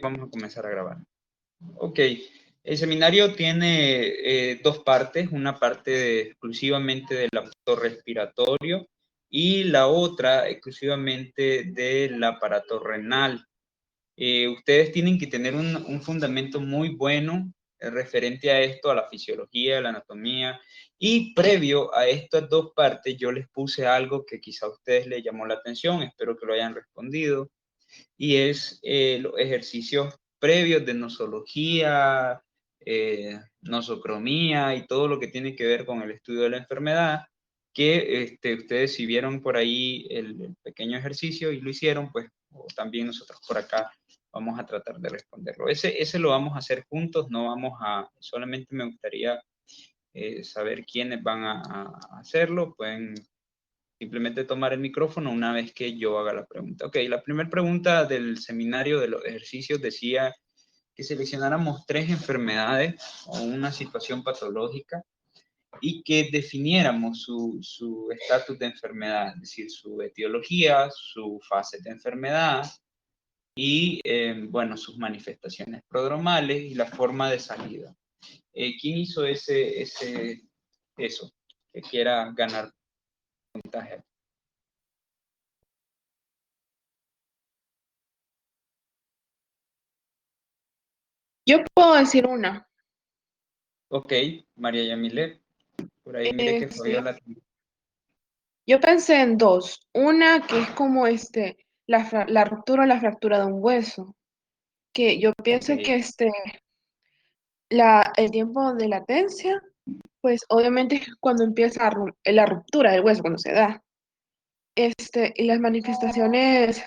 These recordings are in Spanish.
Vamos a comenzar a grabar. Ok, el seminario tiene dos partes, una parte exclusivamente del aparato respiratorio y la otra exclusivamente del aparato renal. Ustedes tienen que tener un fundamento muy bueno referente a esto, a la fisiología, a la anatomía, y previo a estas dos partes yo les puse algo que quizá a ustedes les llamó la atención, espero que lo hayan respondido, y es los ejercicios previos de nosología, nosocromía y todo lo que tiene que ver con el estudio de la enfermedad, que ustedes si vieron por ahí el pequeño ejercicio y lo hicieron, pues también nosotros por acá vamos a tratar de responderlo. Ese lo vamos a hacer juntos, no vamos a, solamente me gustaría saber quiénes van a hacerlo, pueden simplemente tomar el micrófono una vez que yo haga la pregunta. Ok, la primera pregunta del seminario de los ejercicios decía que seleccionáramos 3 enfermedades o una situación patológica y que definiéramos su estatus de enfermedad, es decir, su etiología, su fase de enfermedad y, bueno, sus manifestaciones prodromales y la forma de salida. ¿Quién hizo eso? Que quiera ganar puntaje. Yo puedo decir una. Ok, María Yamile, por ahí mire que Fabiola. Yo pensé en dos. Una que es como la ruptura o la fractura de un hueso. Que yo pienso Ok, que el tiempo de latencia, pues obviamente es cuando empieza la ruptura del hueso, cuando se da. Y las manifestaciones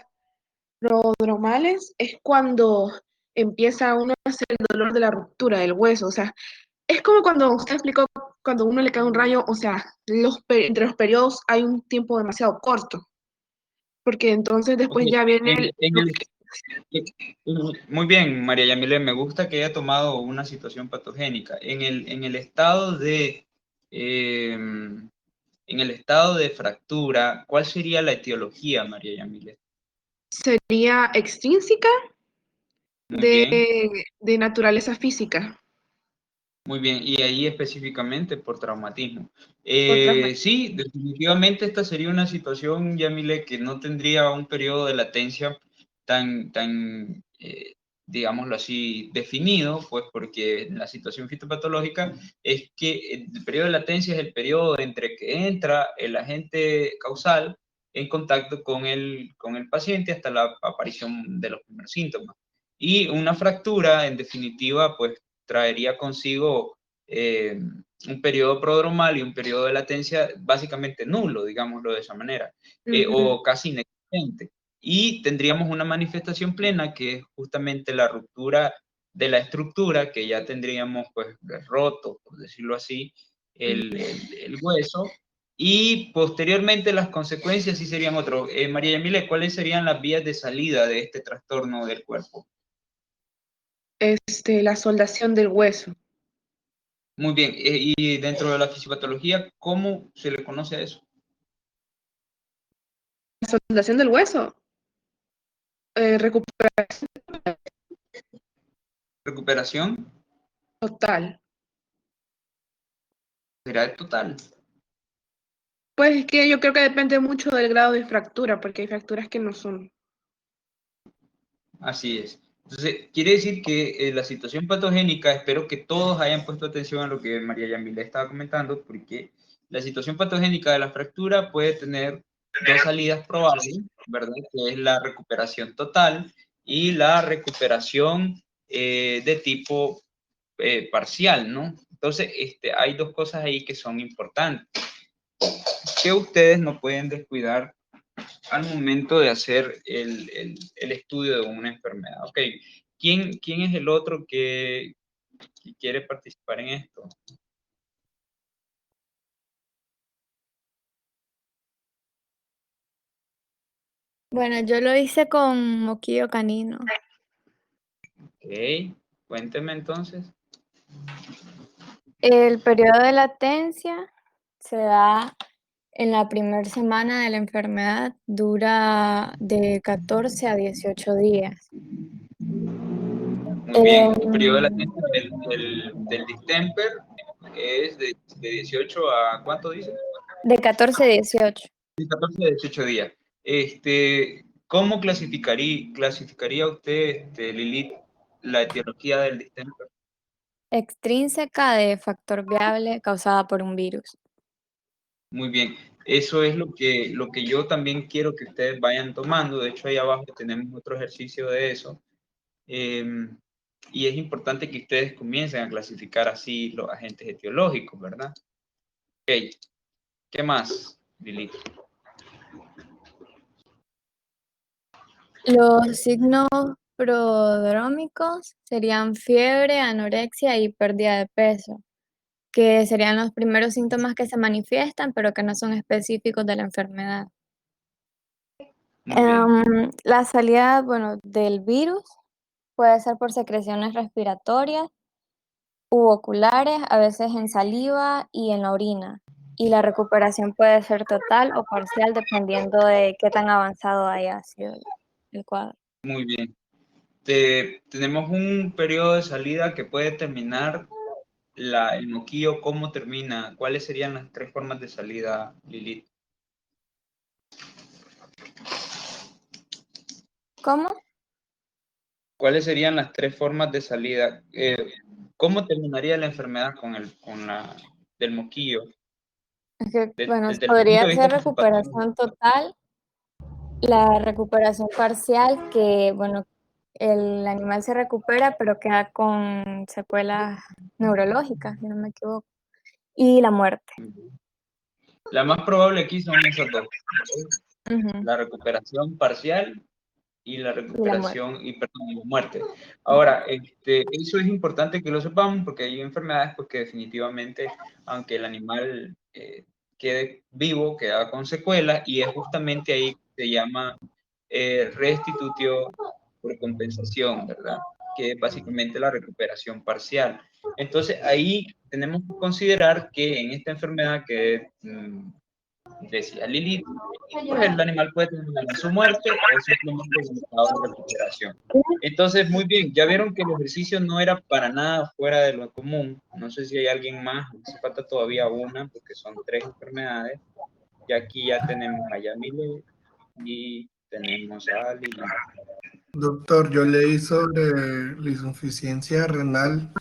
prodromales es cuando empieza uno a hacer el dolor de la ruptura del hueso. O sea, es como cuando usted explicó, cuando uno le cae un rayo, o sea, entre los periodos hay un tiempo demasiado corto, porque entonces ok. después ya viene Muy bien, María Yamile, me gusta que haya tomado una situación patogénica. En el estado en el estado de fractura, ¿cuál sería la etiología, María Yamile? sería extrínseca Muy bien. de naturaleza física. Muy bien, y ahí específicamente por traumatismo. Otras Sí, definitivamente esta sería una situación, Yamile, que no tendría un periodo de latencia tan digámoslo así, definido, pues porque la situación fitopatológica es que el periodo de latencia es el periodo entre que entra el agente causal en contacto con el paciente hasta la aparición de los primeros síntomas. Y una fractura, en definitiva, pues traería consigo un periodo prodromal y un periodo de latencia básicamente nulo, digámoslo de esa manera, Ujú. o casi inexistente. Y tendríamos una manifestación plena que es justamente la ruptura de la estructura, que ya tendríamos pues roto, por decirlo así, el hueso, y posteriormente las consecuencias sí serían otro. María Emilia, ¿cuáles serían las vías de salida de este trastorno del cuerpo? La soldación del hueso. Muy bien, y dentro de la fisiopatología, ¿cómo se le conoce a eso? La soldación del hueso. Recuperación Recuperación total. será total. Pues es que yo creo que depende mucho del grado de fractura, porque hay fracturas que no son. Así es. Entonces, quiere decir que la situación patogénica, espero que todos hayan puesto atención a lo que María Yamila estaba comentando, porque la situación patogénica de la fractura puede tener dos salidas probables, ¿verdad? Que es la recuperación total y la recuperación de tipo parcial, ¿no? Entonces, hay dos cosas ahí que son importantes, que ustedes no pueden descuidar al momento de hacer el estudio de una enfermedad. Ok, ¿quién es el otro que quiere participar en esto? Bueno, yo lo hice con moquillo canino. Ok, cuénteme entonces. El periodo de latencia se da en la primera semana de la enfermedad, dura de 14 a 18 días. Muy bien. El Em, periodo de latencia del distemper es de 18 a, ¿cuánto dice? de 14 a 18. De 14 a 18 días. ¿Cómo clasificaría usted, Lilith, la etiología del distemper? Extrínseca de factor viable causada por un virus. Muy bien. Eso es lo que yo también quiero que ustedes vayan tomando. De hecho, ahí abajo tenemos otro ejercicio de eso. Y es importante que ustedes comiencen a clasificar así los agentes etiológicos, ¿verdad? Ok. ¿Qué más, Lilith? Los signos prodrómicos serían fiebre, anorexia y pérdida de peso, que serían los primeros síntomas que se manifiestan, pero que no son específicos de la enfermedad. Muy bien. La salida, bueno, del virus puede ser por secreciones respiratorias u oculares, a veces en saliva y en la orina. Y la recuperación puede ser total o parcial dependiendo de qué tan avanzado haya sido el cuadro. Muy bien. Tenemos un periodo de salida que puede terminar el moquillo. ¿Cómo termina? ¿Cuáles serían las 3 formas de salida, Lilith? ¿Cómo? ¿Cuáles serían las 3 formas de salida? ¿Cómo terminaría la enfermedad del moquillo? Es que, bueno, Desde el punto podría de vista ser fisiopatológico. recuperación total, la recuperación parcial, que, bueno, el animal se recupera, pero queda con secuelas neurológicas, si no me equivoco, y la muerte. La más probable aquí son esas dos. Ujú, La recuperación parcial y la y la muerte. recuperación y perdón, y la muerte. Ahora, eso es importante que lo sepamos porque hay enfermedades pues, que definitivamente, aunque el animal quede vivo, queda con secuelas y es justamente ahí que se llama restitutio por compensación, ¿verdad? Que es básicamente la recuperación parcial. Entonces, ahí tenemos que considerar que en esta enfermedad que decía Lilith, pues el animal puede terminar en su muerte o simplemente en estado de recuperación. Entonces, muy bien, ya vieron que el ejercicio no era para nada fuera de lo común. No sé si hay alguien más, hace falta todavía una, porque son 3 enfermedades. Y aquí ya tenemos a Yamile y tenemos a Lili. Doctor, yo leí sobre la insuficiencia renal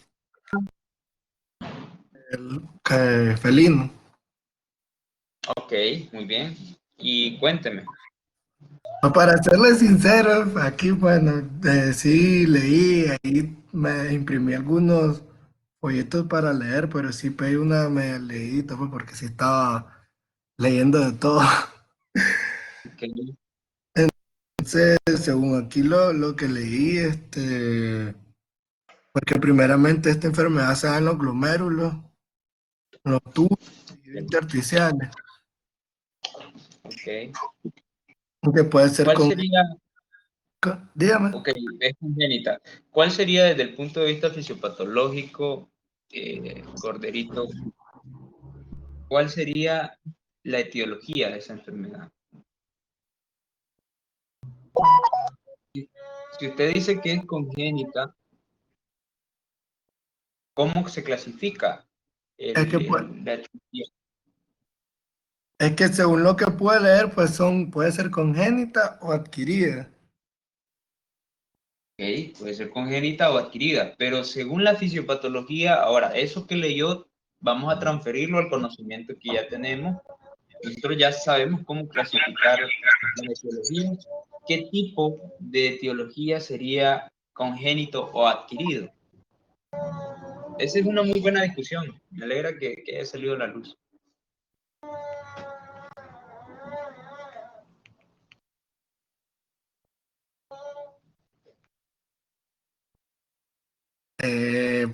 felino. Ok, muy bien. Y cuénteme. Para serle sincero, aquí, bueno, sí leí, ahí me imprimí algunos folletos para leer, pero sí pedí una media leída, pues, porque sí estaba leyendo de todo. Okay. Entonces, según aquí lo que leí, porque primeramente esta enfermedad se da en los glomérulos, en los tubos intersticiales, Ok. que puede ser ¿Cuál sería, dígame. ok, es congénita? ¿Cuál sería desde el punto de vista fisiopatológico, Corderito, cuál sería la etiología de esa enfermedad? Si usted dice que es congénita, ¿cómo se clasifica Es que, pues, la etiología? es que según lo que puedo leer, pues puede ser congénita o adquirida. Ok, puede ser congénita o adquirida, pero según la fisiopatología, ahora, eso que leyó, vamos a transferirlo al conocimiento que ya tenemos. Nosotros ya sabemos cómo clasificar la etiología. ¿Qué tipo de etiología sería congénito o adquirido? Esa es una muy buena discusión. Me alegra que haya salido a la luz.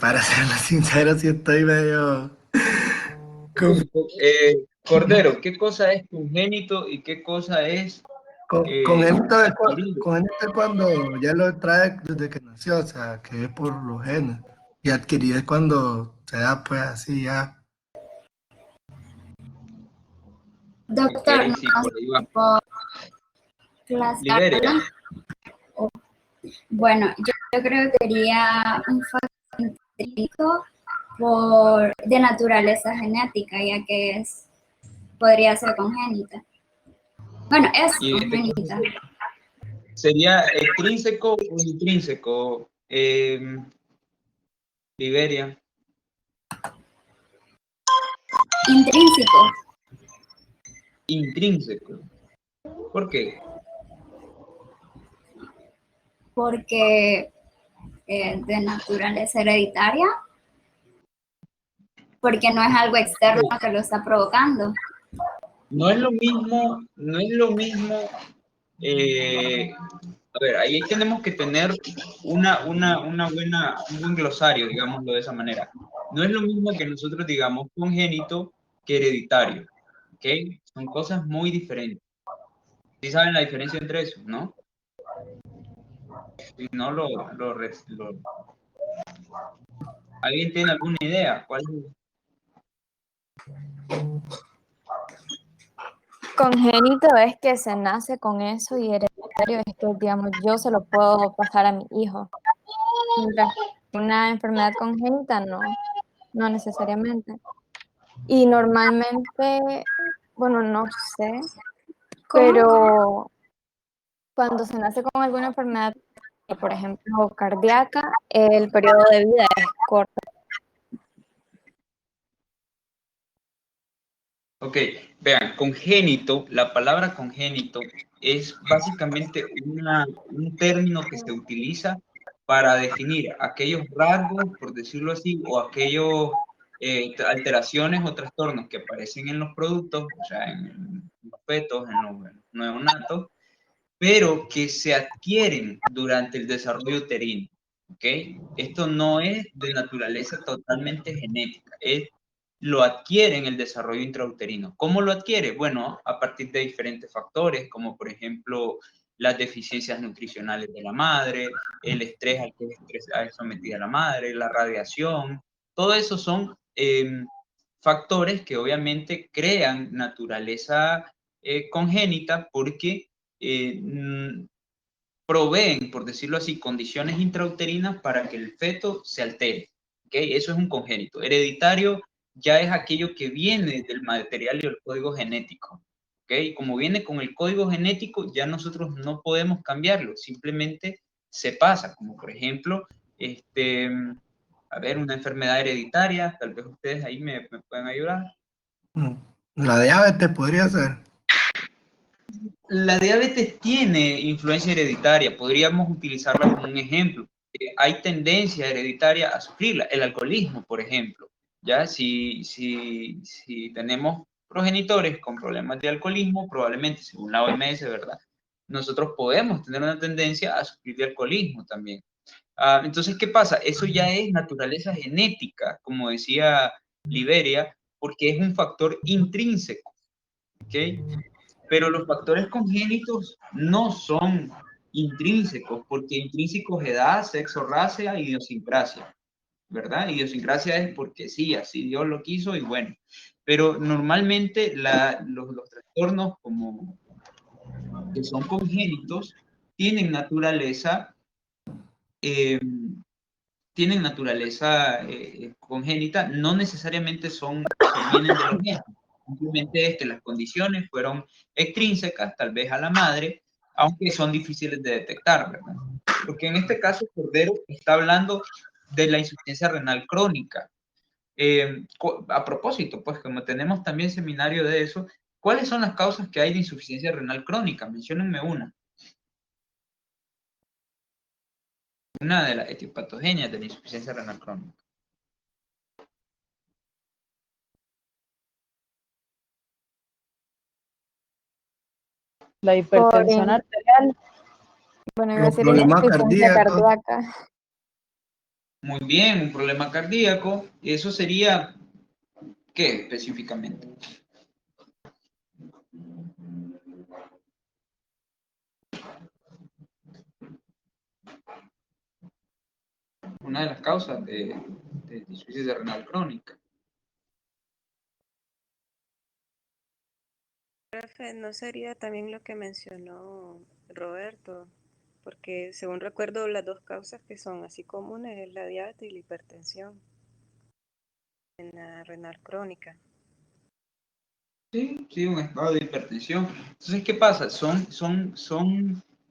Para serlo sincero, sí estoy medio confuso. Cordero, ¿qué cosa es congénito y qué cosa es Congénito adquirido? congénito es cuando ya lo trae desde que nació, o sea, que es por los genes. Y adquirida es cuando se da, pues, así ya. Ok, Doctor, no sí, por ahí va. tipo clase. Liberia. Bueno, yo Yo creo que sería un factor intrínseco de naturaleza genética, ya que podría ser congénita. Bueno, es Y en este caso congénita. sería extrínseco o intrínseco, Liberia. Intrínseco, Intrínseco. ¿Por qué? porque de naturaleza hereditaria, porque no es algo externo que lo está provocando. No es lo mismo, no es lo mismo. A ver, ahí tenemos que tener un buen glosario, digámoslo de esa manera. No es lo mismo que nosotros digamos congénito que hereditario, ¿ok? Son cosas muy diferentes. ¿Sí saben la diferencia entre eso, no? Si no ¿alguien tiene alguna idea? ¿Cuál es? Congénito es que se nace con eso y hereditario es que, digamos, yo se lo puedo pasar a mi hijo. Mientras que una enfermedad congénita no necesariamente. Y normalmente, bueno, no sé, ¿Cómo? pero cuando se nace con alguna enfermedad, por ejemplo, cardíaca, el periodo de vida es corto. Ok, vean, congénito, la palabra congénito es básicamente un término que se utiliza para definir aquellos rasgos, por decirlo así, o aquellos alteraciones o trastornos que aparecen en los productos, o sea, en los fetos, en los neonatos, pero que se adquieren durante el desarrollo uterino. ¿Ok? Esto no es de naturaleza totalmente genética, lo adquiere en el desarrollo intrauterino. ¿Cómo lo adquiere? Bueno, a partir de diferentes factores, como por ejemplo las deficiencias nutricionales de la madre, el estrés al que es sometida la madre, la radiación, todo eso son factores que obviamente crean naturaleza congénita porque proveen, por decirlo así, condiciones intrauterinas para que el feto se altere. ¿Okay? Eso es un congénito. Hereditario ya es aquello que viene del material y el código genético. ¿Okay? Como viene con el código genético, ya nosotros no podemos cambiarlo, simplemente se pasa, como por ejemplo, a ver, una enfermedad hereditaria, tal vez ustedes ahí me pueden ayudar. La diabetes podría ser. La diabetes tiene influencia hereditaria, podríamos utilizarla como un ejemplo. Hay tendencia hereditaria a sufrirla. El alcoholismo, por ejemplo. ¿Ya? Si tenemos progenitores con problemas de alcoholismo, probablemente, según la OMS, ¿verdad? Nosotros podemos tener una tendencia a sufrir de alcoholismo también. Entonces, ¿qué pasa? Eso ya es naturaleza genética, como decía Liberia, porque es un factor intrínseco. ¿Ok? Pero los factores congénitos no son intrínsecos, porque intrínsecos es edad, sexo, raza, idiosincrasia, ¿verdad? Idiosincrasia es porque sí, así Dios lo quiso y bueno. Pero normalmente los trastornos como que son congénitos tienen naturaleza, eh, congénita, no necesariamente vienen de los genes. Simplemente es que las condiciones fueron extrínsecas, tal vez a la madre, aunque son difíciles de detectar, ¿verdad? Porque en este caso, Cordero está hablando de la insuficiencia renal crónica. A propósito, pues como tenemos también seminario de eso, ¿cuáles son las causas que hay de insuficiencia renal crónica? Menciónenme una de las etiopatogenias de la insuficiencia renal crónica. La hipertensión in- arterial. Bueno, iba a Los decir problemas insuficiencia cardíacos. cardíaca. Muy bien, un problema cardíaco. ¿Eso sería qué específicamente? Una de las causas de insuficiencia renal crónica. Profe, ¿no sería también lo que mencionó Roberto? porque según recuerdo las dos causas que son así comunes es la diabetes y la hipertensión en la renal crónica. Sí, sí, un estado de hipertensión. Entonces, ¿qué pasa?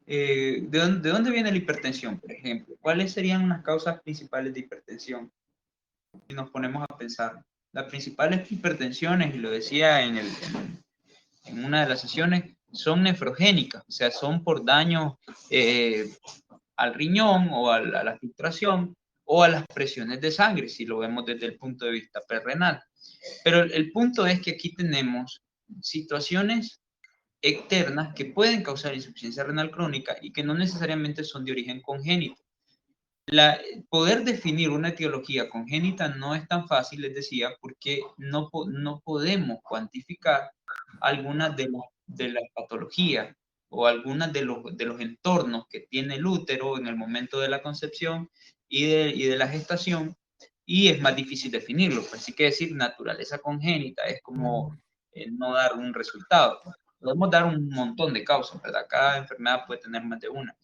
¿De dónde viene la hipertensión, por ejemplo? ¿Cuáles serían unas causas principales de hipertensión? Si nos ponemos a pensar, las principales hipertensiones, y lo decía en una de las sesiones, son nefrogénicas, o sea, son por daño al riñón o a la filtración o a las presiones de sangre, si lo vemos desde el punto de vista perrenal. Pero el punto es que aquí tenemos situaciones externas que pueden causar insuficiencia renal crónica y que no necesariamente son de origen congénito. Poder definir una etiología congénita no es tan fácil, les decía, porque no podemos cuantificar algunas de las patologías o algunas de los entornos que tiene el útero en el momento de la concepción y de la gestación, y es más difícil definirlo. Pues sí que decir naturaleza congénita es como no dar un resultado. Podemos dar un montón de causas, ¿verdad? Cada enfermedad puede tener más de una,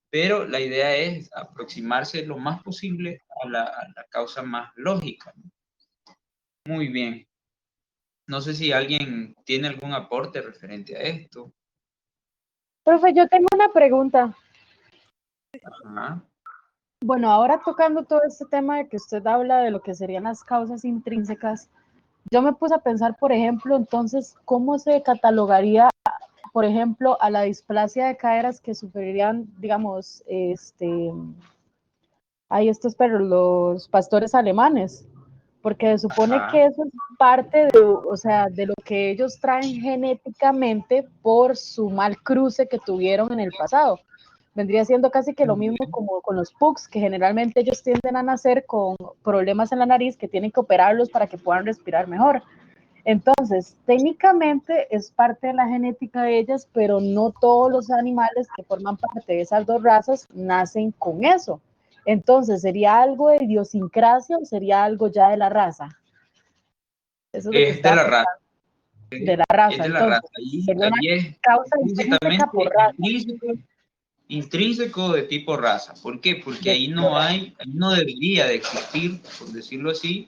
pero la idea es aproximarse lo más posible a la causa más lógica. Muy bien. No sé si alguien tiene algún aporte referente a esto. Profe, yo tengo una pregunta. Ajá. Bueno, ahora tocando todo este tema de que usted habla de lo que serían las causas intrínsecas, yo me puse a pensar, por ejemplo, entonces, ¿cómo se catalogaría, por ejemplo, a la displasia de caderas que sufrirían, digamos, estos perros, los pastores alemanes? Porque se supone Ajá. que eso es parte de, o sea, de lo que ellos traen genéticamente por su mal cruce que tuvieron en el pasado. Vendría siendo casi que lo mismo como con los pugs, que generalmente ellos tienden a nacer con problemas en la nariz que tienen que operarlos para que puedan respirar mejor. Entonces, técnicamente es parte de la genética de ellas, pero no todos los animales que forman parte de esas dos razas nacen con eso. Entonces, ¿sería algo de idiosincrasia o sería algo ya de la raza? Eso es lo que Es de estaba la raza. pensando, de la Es raza. de la Entonces, raza. Ahí sería una es causa intrínseca explícitamente por raza. intrínseco de tipo raza. ¿Por qué? Porque ahí no debería de existir, por decirlo así.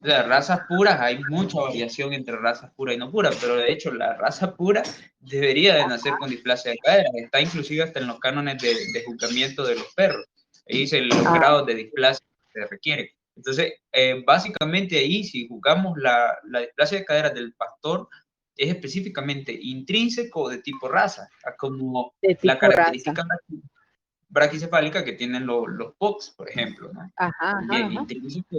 O sea, razas puras, hay mucha variación entre razas puras y no puras, pero de hecho la raza pura debería de nacer con displasia de cadera. Está inclusive hasta en los cánones de juzgamiento de los perros. Ahí dice los grados de displasia que se requieren. Entonces, básicamente ahí, si juzgamos la displasia de cadera del pastor, es específicamente intrínseco de tipo raza, como De la tipo raza. característica braquicefálica que tienen los POCs, por ejemplo, ¿no? Ajá. Intrínseco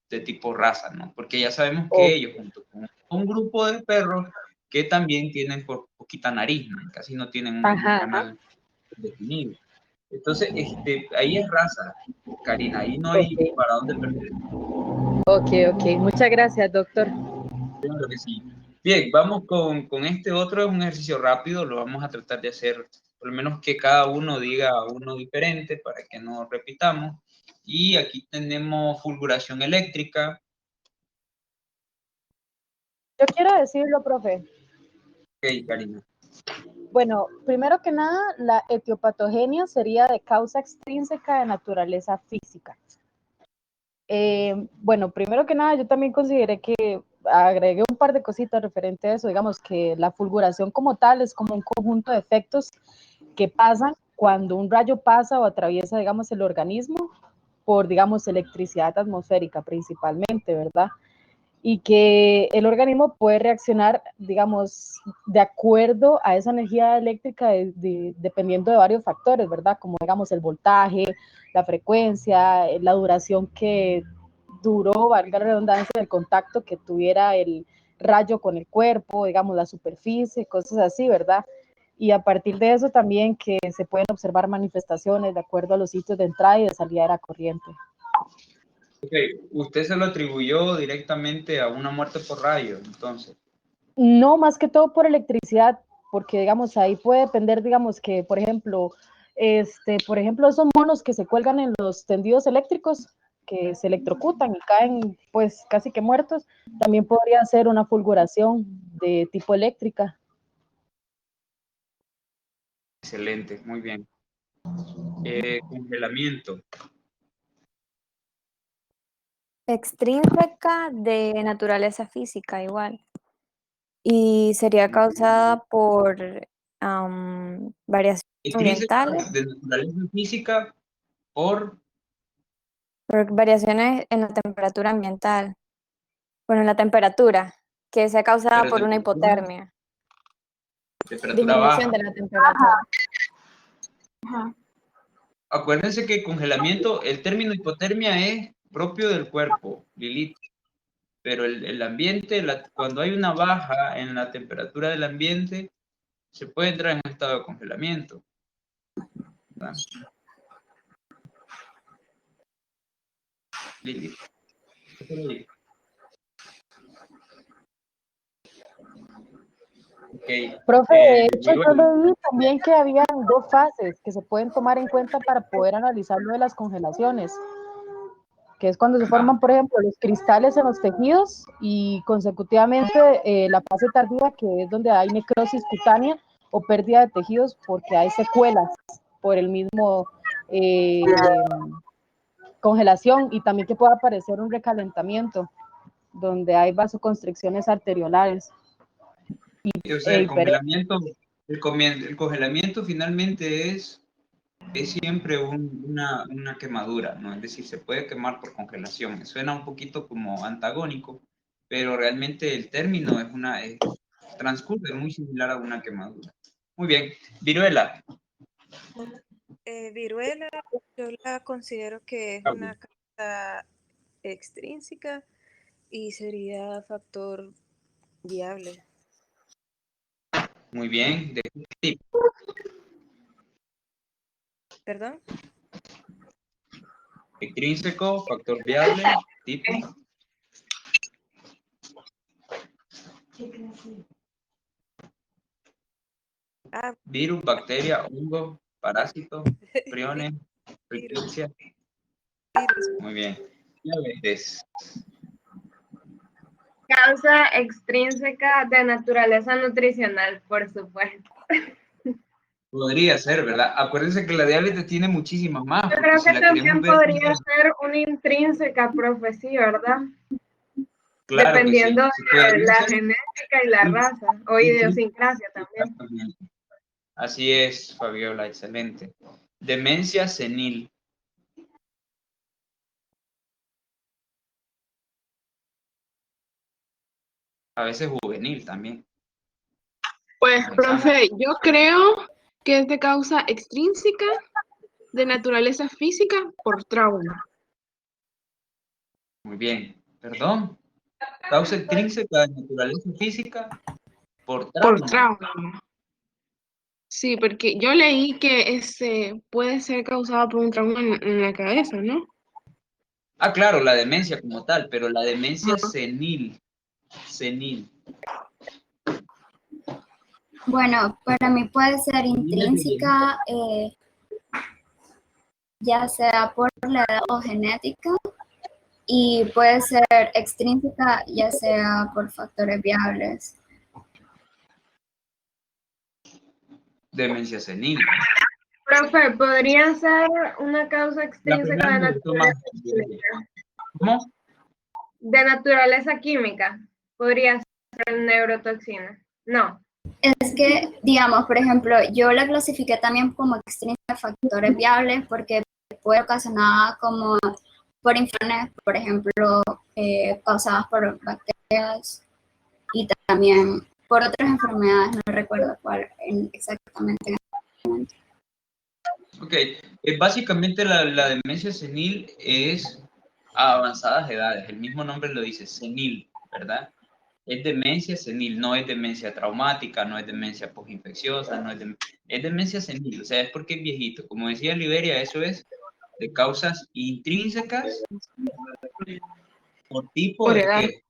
de tipo raza, ¿no? Porque ya sabemos Oh, que ellos, junto con un grupo de perros que también tienen poquita nariz, ¿no? Casi no tienen un canal definido. Entonces, ahí es raza, Karina, ahí no hay para dónde perder. ok. Muchas gracias, doctor. Claro que sí. Bien, vamos con este otro, es un ejercicio rápido, lo vamos a tratar de hacer, por lo menos que cada uno diga uno diferente para que no repitamos. Y aquí tenemos fulguración eléctrica. Yo quiero decirlo, profe. Ok, Karina. Bueno, primero que nada, la etiopatogenia sería de causa extrínseca de naturaleza física. Bueno, primero que nada, yo también consideré que agregué un par de cositas referente a eso, digamos que la fulguración como tal es como un conjunto de efectos que pasan cuando un rayo pasa o atraviesa, digamos, el organismo por, digamos, electricidad atmosférica principalmente, ¿verdad? Y que el organismo puede reaccionar, digamos, de acuerdo a esa energía eléctrica dependiendo de varios factores, ¿verdad? Como, digamos, el voltaje, la frecuencia, la duración que duró, valga la redundancia, el contacto que tuviera el rayo con el cuerpo, digamos, la superficie, cosas así, ¿verdad? Y a partir de eso también que se pueden observar manifestaciones de acuerdo a los sitios de entrada y de salida de la corriente. Ok, usted se lo atribuyó directamente a una muerte por rayo, entonces. No, más que todo por electricidad, porque digamos ahí puede depender, digamos que por ejemplo, esos monos que se cuelgan en los tendidos eléctricos, que se electrocutan y caen pues casi que muertos, también podría ser una fulguración de tipo eléctrica. Excelente, muy bien. Congelamiento. Extrínseca de naturaleza física igual. Y sería causada por variaciones Intrínseca ambientales, de naturaleza física por por variaciones en la temperatura ambiental. Bueno, en la temperatura, que sea causada pero por una hipotermia, temperatura disminución baja. de la temperatura. Ajá. Acuérdense que congelamiento, el término hipotermia es propio del cuerpo, Lilith, pero el ambiente, cuando hay una baja en la temperatura del ambiente, se puede entrar en un estado de congelamiento, ¿verdad? Lilith. Okay. Profe, de hecho, yo Viruela. leí también que habían dos fases que se pueden tomar en cuenta para poder analizar lo de las congelaciones, que es cuando se forman, por ejemplo, los cristales en los tejidos y consecutivamente la fase tardía, que es donde hay necrosis cutánea o pérdida de tejidos porque hay secuelas por el mismo congelación, y también que pueda aparecer un recalentamiento donde hay vasoconstricciones arteriolares. O sea, el congelamiento, el congelamiento finalmente es siempre una quemadura, ¿no? Es decir, se puede quemar por congelación. Suena un poquito como antagónico, pero realmente el término transcurre muy similar a una quemadura. Muy bien. Viruela. Viruela, yo la considero que es una causa extrínseca y sería factor viable. Muy bien. ¿Perdón? Extrínseco, factor viable, tipo. Ah, Virus, bacteria, hongo, parásito, priones, frecuencia. virus. Muy bien. Diabetes. Causa extrínseca de naturaleza nutricional, por supuesto. Podría ser, ¿verdad? Acuérdense que la diabetes tiene muchísimas más, Yo porque creo si que la queremos también ver, podría ser una intrínseca, profe, sí, ¿verdad? claro que sí. Dependiendo Sí de podría la ser. genética y la raza, o idiosincrasia también. Exactamente. Así es, Fabiola, excelente. Demencia senil. A veces juvenil también. Pues, Como examen. profe, yo creo que es de causa extrínseca de naturaleza física por trauma. Muy bien. Perdón. Causa extrínseca de naturaleza física por Por trauma. trauma. Sí, porque yo leí que puede ser causado por un trauma en la cabeza, ¿no? Ah, claro, la demencia como tal, pero la demencia senil. Senil. Bueno, para mí puede ser intrínseca, ya sea por la edad o genética, y puede ser extrínseca, ya sea por factores viables. Demencia senil. Profe, ¿podría ser una causa La extrínseca primera de me gustó más. naturaleza química? ¿Cómo? De naturaleza química. Podría ser neurotoxina. No. Es que, digamos, por ejemplo, yo la clasifiqué también como extrínseca de factores viables porque puede ocasionar como por infecciones, por ejemplo, causadas por bacterias, y también por otras enfermedades, no recuerdo cuál exactamente en este momento. Ok, básicamente la demencia senil es a avanzadas edades, el mismo nombre lo dice, senil, ¿verdad? Es demencia senil, no es demencia traumática, no es demencia postinfecciosa, es demencia senil, o sea, es porque es viejito. Como decía Liberia, eso es de causas intrínsecas por tipo Por de edad. qué.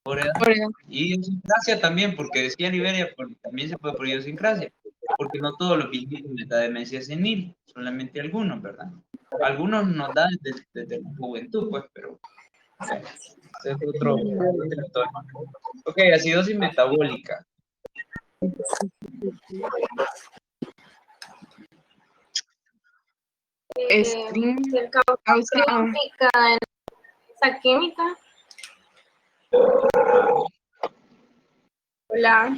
Por edad. Por edad. Y idiosincrasia también, porque decía Liberia, también se puede por idiosincrasia, porque no todos los viejitos les da demencia senil, solamente algunos, ¿verdad? Algunos nos dan desde la juventud, pues, pero ese es otro tema. Ok, acidosis metabólica. Extrínseca, el causa en esa química. Hola.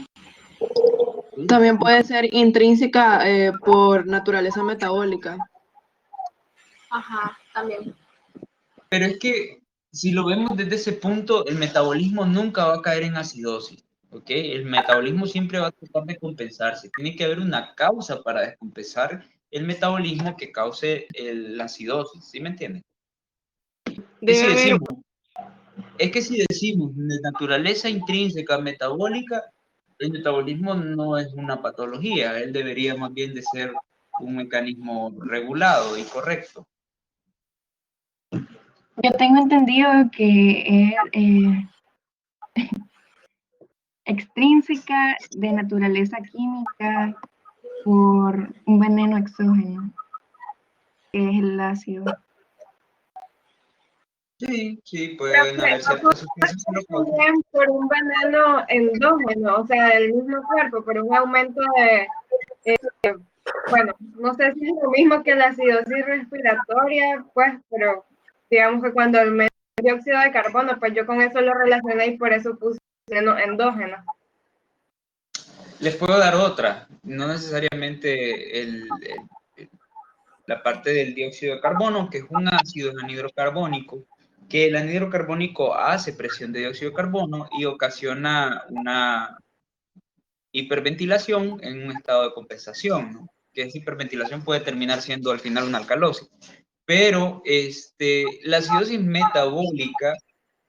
también puede ser intrínseca por naturaleza metabólica. Ajá, también. Pero es que si lo vemos desde ese punto, el metabolismo nunca va a caer en acidosis, ¿ok? El metabolismo siempre va a tratar de compensarse. Tiene que haber una causa para descompensar el metabolismo que cause la acidosis, ¿sí me entiendes? Debe haber, Es que si decimos de naturaleza intrínseca metabólica, el metabolismo no es una patología, él debería más bien de ser un mecanismo regulado y correcto. Yo tengo entendido que es extrínseca de naturaleza química por un veneno exógeno, que es el ácido. Sí, pueden haber ciertas sustancias que lo causan. También por un veneno endógeno, o sea, del mismo cuerpo, por un aumento de, bueno, no sé si es lo mismo que la acidosis respiratoria, pues, pero digamos que cuando el dióxido de carbono, pues yo con eso lo relacioné y por eso puse endógeno. Les puedo dar otra, no necesariamente la parte del dióxido de carbono, que es un ácido anhidro carbónico, que el anhidro carbónico hace presión de dióxido de carbono y ocasiona una hiperventilación en un estado de compensación, ¿no? Que esa hiperventilación puede terminar siendo al final una alcalosis. Pero la acidosis metabólica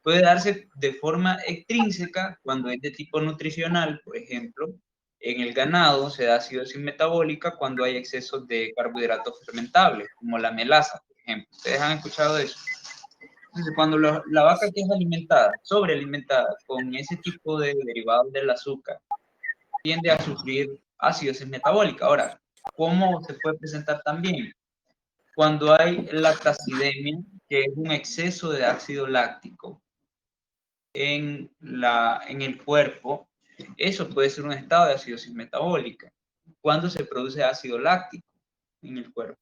puede darse de forma extrínseca cuando es de tipo nutricional, por ejemplo. En el ganado se da acidosis metabólica cuando hay exceso de carbohidratos fermentables, como la melaza, por ejemplo. ¿Ustedes han escuchado de eso? Entonces, cuando la vaca que es alimentada, sobrealimentada con ese tipo de derivados del azúcar, tiende a sufrir acidosis metabólica. Ahora, ¿cómo se puede presentar también? Cuando hay lactacidemia, que es un exceso de ácido láctico en el cuerpo, eso puede ser un estado de acidosis metabólica. Cuando se produce ácido láctico en el cuerpo.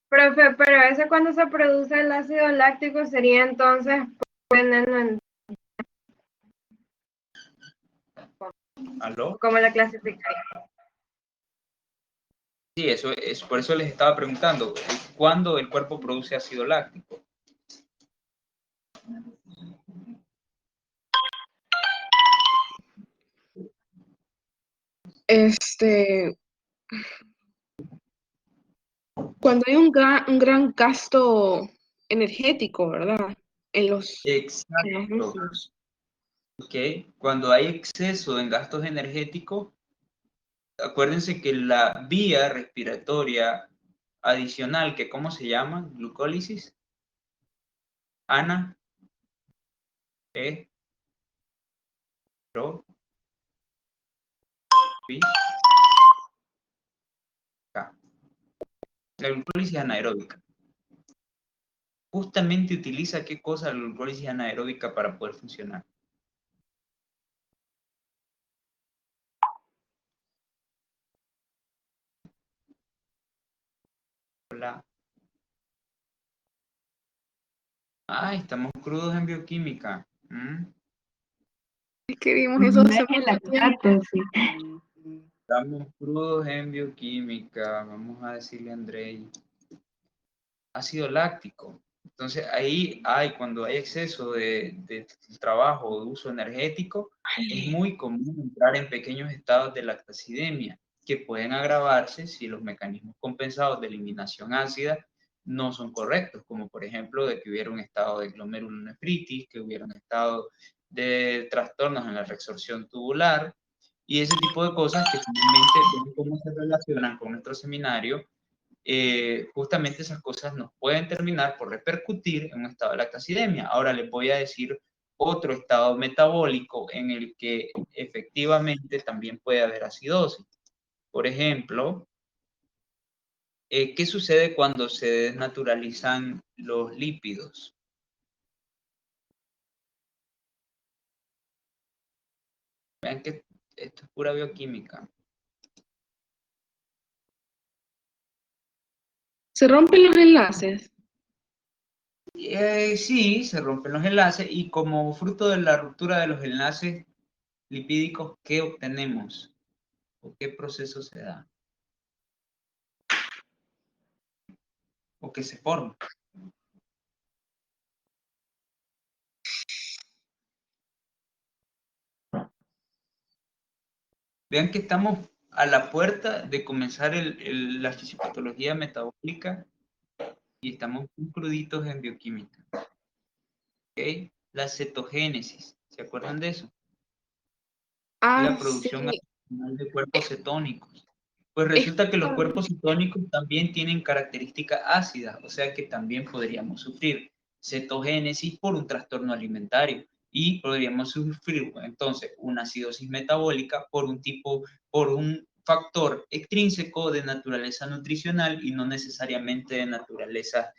Profe, pero ese cuando se produce el ácido láctico sería entonces veneno, ¿Aló? ¿cómo la clasificaría? Sí, eso es por eso les estaba preguntando, ¿cuándo el cuerpo produce ácido láctico? cuando hay un gran gasto energético, ¿verdad? En los Exacto. músculos. ¿Ok? Cuando hay exceso en gastos energéticos, acuérdense que la vía respiratoria adicional, que ¿cómo se llama? Glucólisis. Ana. E. Ro. Pi. K. La glucólisis anaeróbica. Justamente utiliza qué cosa la glucólisis anaeróbica para poder funcionar. Hola. Ay, estamos crudos en bioquímica. Es que vimos eso hace El mucho tiempo. lactato, sí. Estamos crudos en bioquímica. Vamos a decirle a Andrei. Ácido láctico. Entonces ahí cuando hay exceso de trabajo o de uso energético, es muy común entrar en pequeños estados de lactacidemia que pueden agravarse si los mecanismos compensados de eliminación ácida no son correctos, como por ejemplo de que hubiera un estado de glomerulonefritis, que hubiera un estado de trastornos en la resorción tubular y ese tipo de cosas que finalmente ven cómo se relacionan con nuestro seminario. Justamente esas cosas nos pueden terminar por repercutir en un estado de lactacidemia. Ahora les voy a decir otro estado metabólico en el que efectivamente también puede haber acidosis. Por ejemplo, ¿qué sucede cuando se desnaturalizan los lípidos? Vean que esto es pura bioquímica. ¿Se rompen los enlaces? Sí, se rompen los enlaces y como fruto de la ruptura de los enlaces lipídicos, ¿qué obtenemos? ¿O qué proceso se da? ¿O qué se forma? Vean que estamos a la puerta de comenzar la fisiopatología metabólica y estamos muy cruditos en bioquímica. ¿Okay? La cetogénesis, ¿se acuerdan de eso? La Sí. producción adicional de cuerpos cetónicos. Pues Es resulta que los como- cuerpos cetónicos también tienen características ácidas, o sea que también podríamos sufrir cetogénesis por un trastorno alimentario y podríamos sufrir entonces una acidosis metabólica por un factor extrínseco de naturaleza nutricional y no necesariamente de naturaleza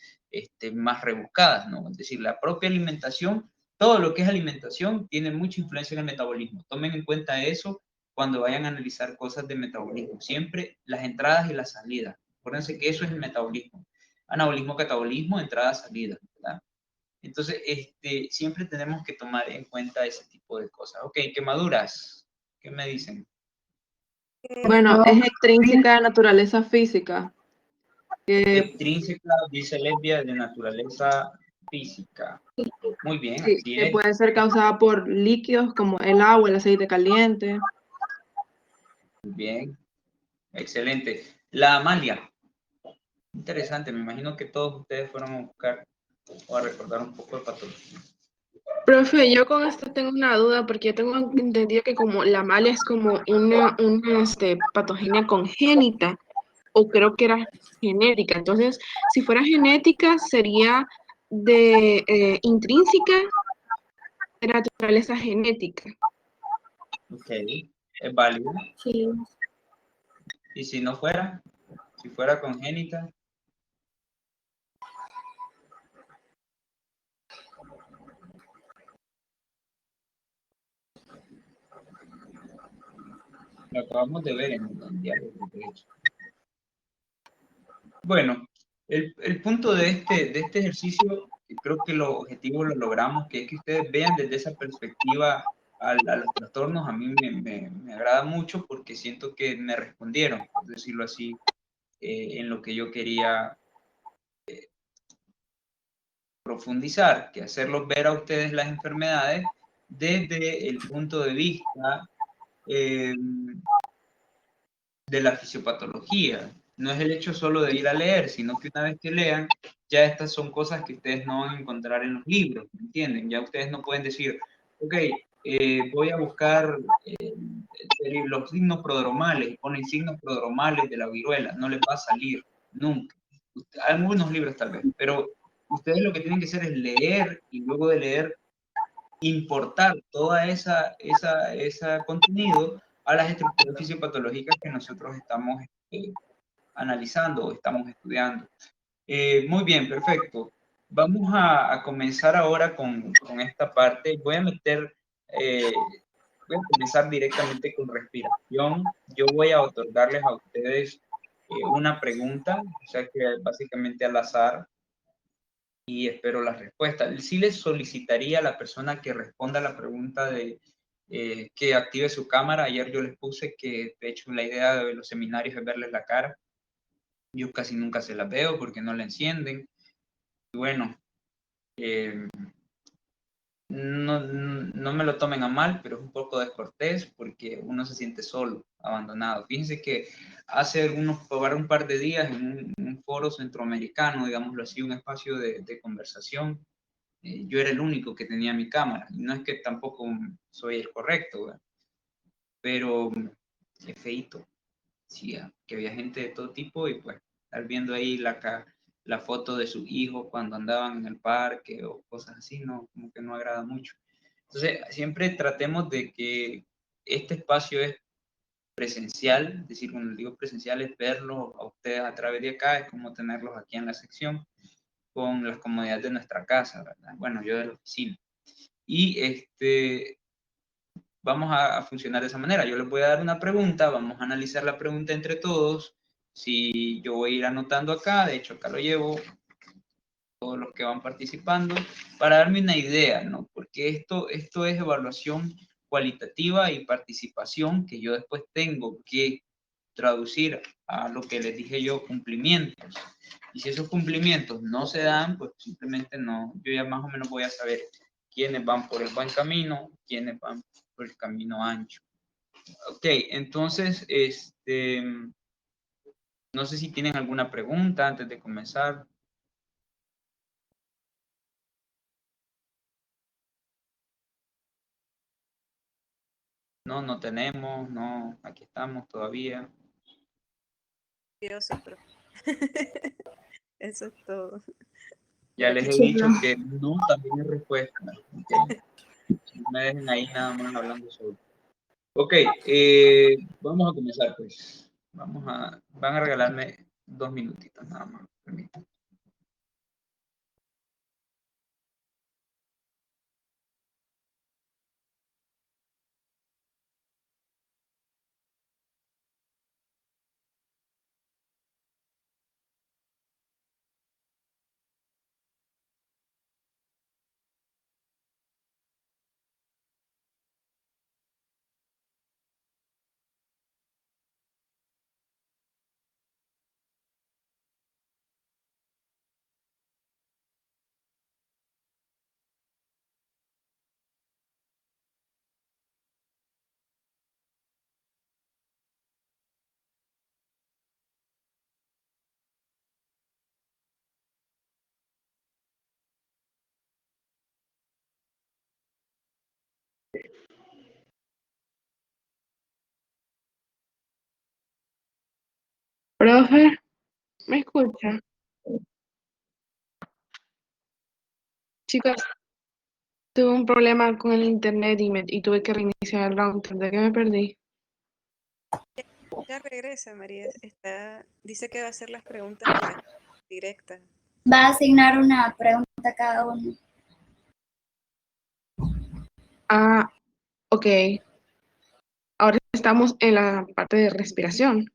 más rebuscadas, ¿no? Es decir, la propia alimentación, todo lo que es alimentación tiene mucha influencia en el metabolismo. Tomen en cuenta eso cuando vayan a analizar cosas de metabolismo. Siempre las entradas y las salidas. Acuérdense que eso es el metabolismo. Anabolismo, catabolismo, entrada, salida, ¿verdad? Entonces, siempre tenemos que tomar en cuenta ese tipo de cosas. Ok, quemaduras. ¿Qué me dicen? Bueno, es extrínseca de naturaleza física. Extrínseca, dice Lesbia, de naturaleza física. Muy bien, Sí, así que es. puede ser causada por líquidos como el agua, el aceite caliente. Muy bien, excelente. La Amalia. Interesante, me imagino que todos ustedes fueron a buscar o a recordar un poco de patología. Profe, yo con esto tengo una duda porque yo tengo entendido que como la malia es como una patogenia congénita o creo que era genética. Entonces, si fuera genética sería de intrínseca de naturaleza genética. Ok, es válido. Sí. Y si no fuera, si fuera congénita, lo acabamos de ver en el diálogo, de hecho. Bueno, el punto de este ejercicio, creo que los objetivos lo logramos, que es que ustedes vean desde esa perspectiva a los trastornos. A mí me agrada mucho porque siento que me respondieron, por decirlo así, en lo que yo quería profundizar, que hacerlos ver a ustedes las enfermedades desde el punto de vista de la fisiopatología. No es el hecho solo de ir a leer, sino que una vez que lean, ya estas son cosas que ustedes no van a encontrar en los libros, ¿me entienden? Ya ustedes no pueden decir, ok, voy a buscar los signos prodromales, ponen signos prodromales de la viruela, no les va a salir nunca. Algunos libros tal vez, pero ustedes lo que tienen que hacer es leer y luego de leer importar toda esa contenido a las estructuras fisiopatológicas que nosotros estamos analizando o estamos estudiando. Muy bien, perfecto. Vamos a comenzar ahora con esta parte. Voy a comenzar directamente con respiración. Yo voy a otorgarles a ustedes una pregunta, o sea que básicamente al azar, y espero la respuesta. Sí les solicitaría a la persona que responda la pregunta de que active su cámara. Ayer yo les puse que, de hecho, la idea de los seminarios es verles la cara. Yo casi nunca se las veo porque no la encienden. Y bueno, no me lo tomen a mal, pero es un poco descortés porque uno se siente solo, abandonado. Fíjense que hace un par de días en un foro centroamericano, digámoslo así, un espacio de conversación, yo era el único que tenía mi cámara. No es que tampoco soy el correcto, ¿verdad? Pero es feíto. Sí, que había gente de todo tipo y pues estar viendo ahí la foto de sus hijos cuando andaban en el parque o cosas así, no, como que no agrada mucho. Entonces, siempre tratemos de que este espacio es presencial, es decir, cuando digo presencial es verlos a ustedes a través de acá, es como tenerlos aquí en la sección con las comodidades de nuestra casa, ¿verdad? Bueno, yo de la oficina. Y vamos a funcionar de esa manera. Yo les voy a dar una pregunta, vamos a analizar la pregunta entre todos. Si yo voy a ir anotando acá, de hecho acá lo llevo, todos los que van participando, para darme una idea, ¿no? Porque esto es evaluación cualitativa y participación que yo después tengo que traducir a lo que les dije yo, cumplimientos. Y si esos cumplimientos no se dan, pues simplemente no, yo ya más o menos voy a saber quiénes van por el buen camino, quiénes van por el camino ancho. Ok, entonces, no sé si tienen alguna pregunta antes de comenzar. No, no tenemos, no, aquí estamos todavía. Curioso, pero eso es todo. Ya Por les aquí. he dicho que no también es respuesta. ¿Okay? No me dejen ahí nada más hablando solo. Ok, vamos a comenzar pues. Van a regalarme 2 minutitos nada más. Permítanme. Profe, ¿me escucha? Chicos, tuve un problema con el internet y tuve que reiniciar el router. ¿De qué me perdí? Ya regresa, María. Dice que va a hacer las preguntas por aquí, directas. Va a asignar una pregunta a cada uno. Ah, ok. Ahora estamos en la parte de respiración.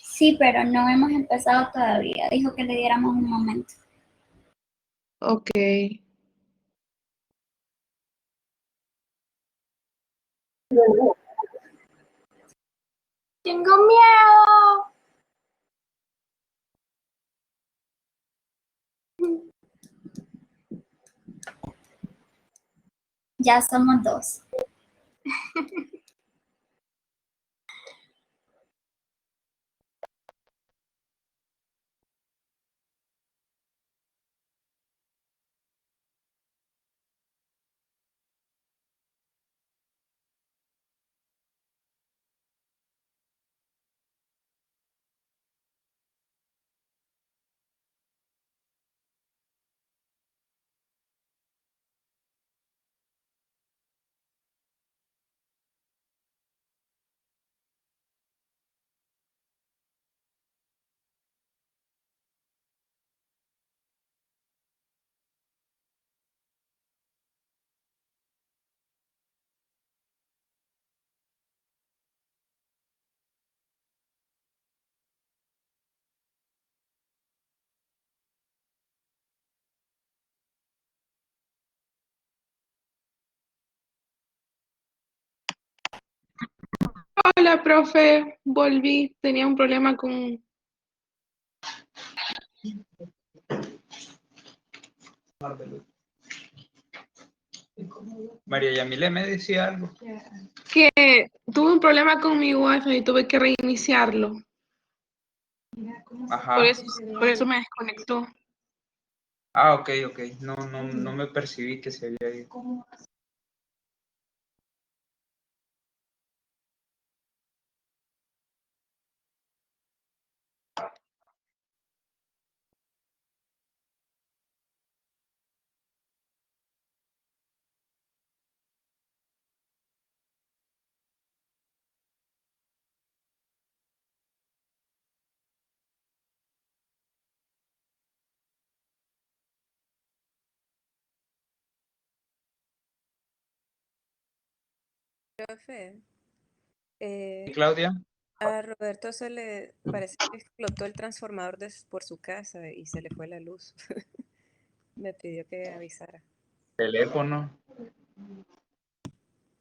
Sí, pero no hemos empezado todavía. Dijo que le diéramos un momento. Ok. Tengo miedo. Ya somos 2. Hola, profe. Volví. Tenía un problema con... María Yamile me decía algo. Que tuve un problema con mi wifi y tuve que reiniciarlo. Por Ajá. eso, por eso me desconectó. Ah, ok, ok. No me percibí que se había ido. Profe, ¿Y Claudia? A Roberto se le parece que explotó el transformador por su casa y se le fue la luz. Me pidió que avisara. Teléfono,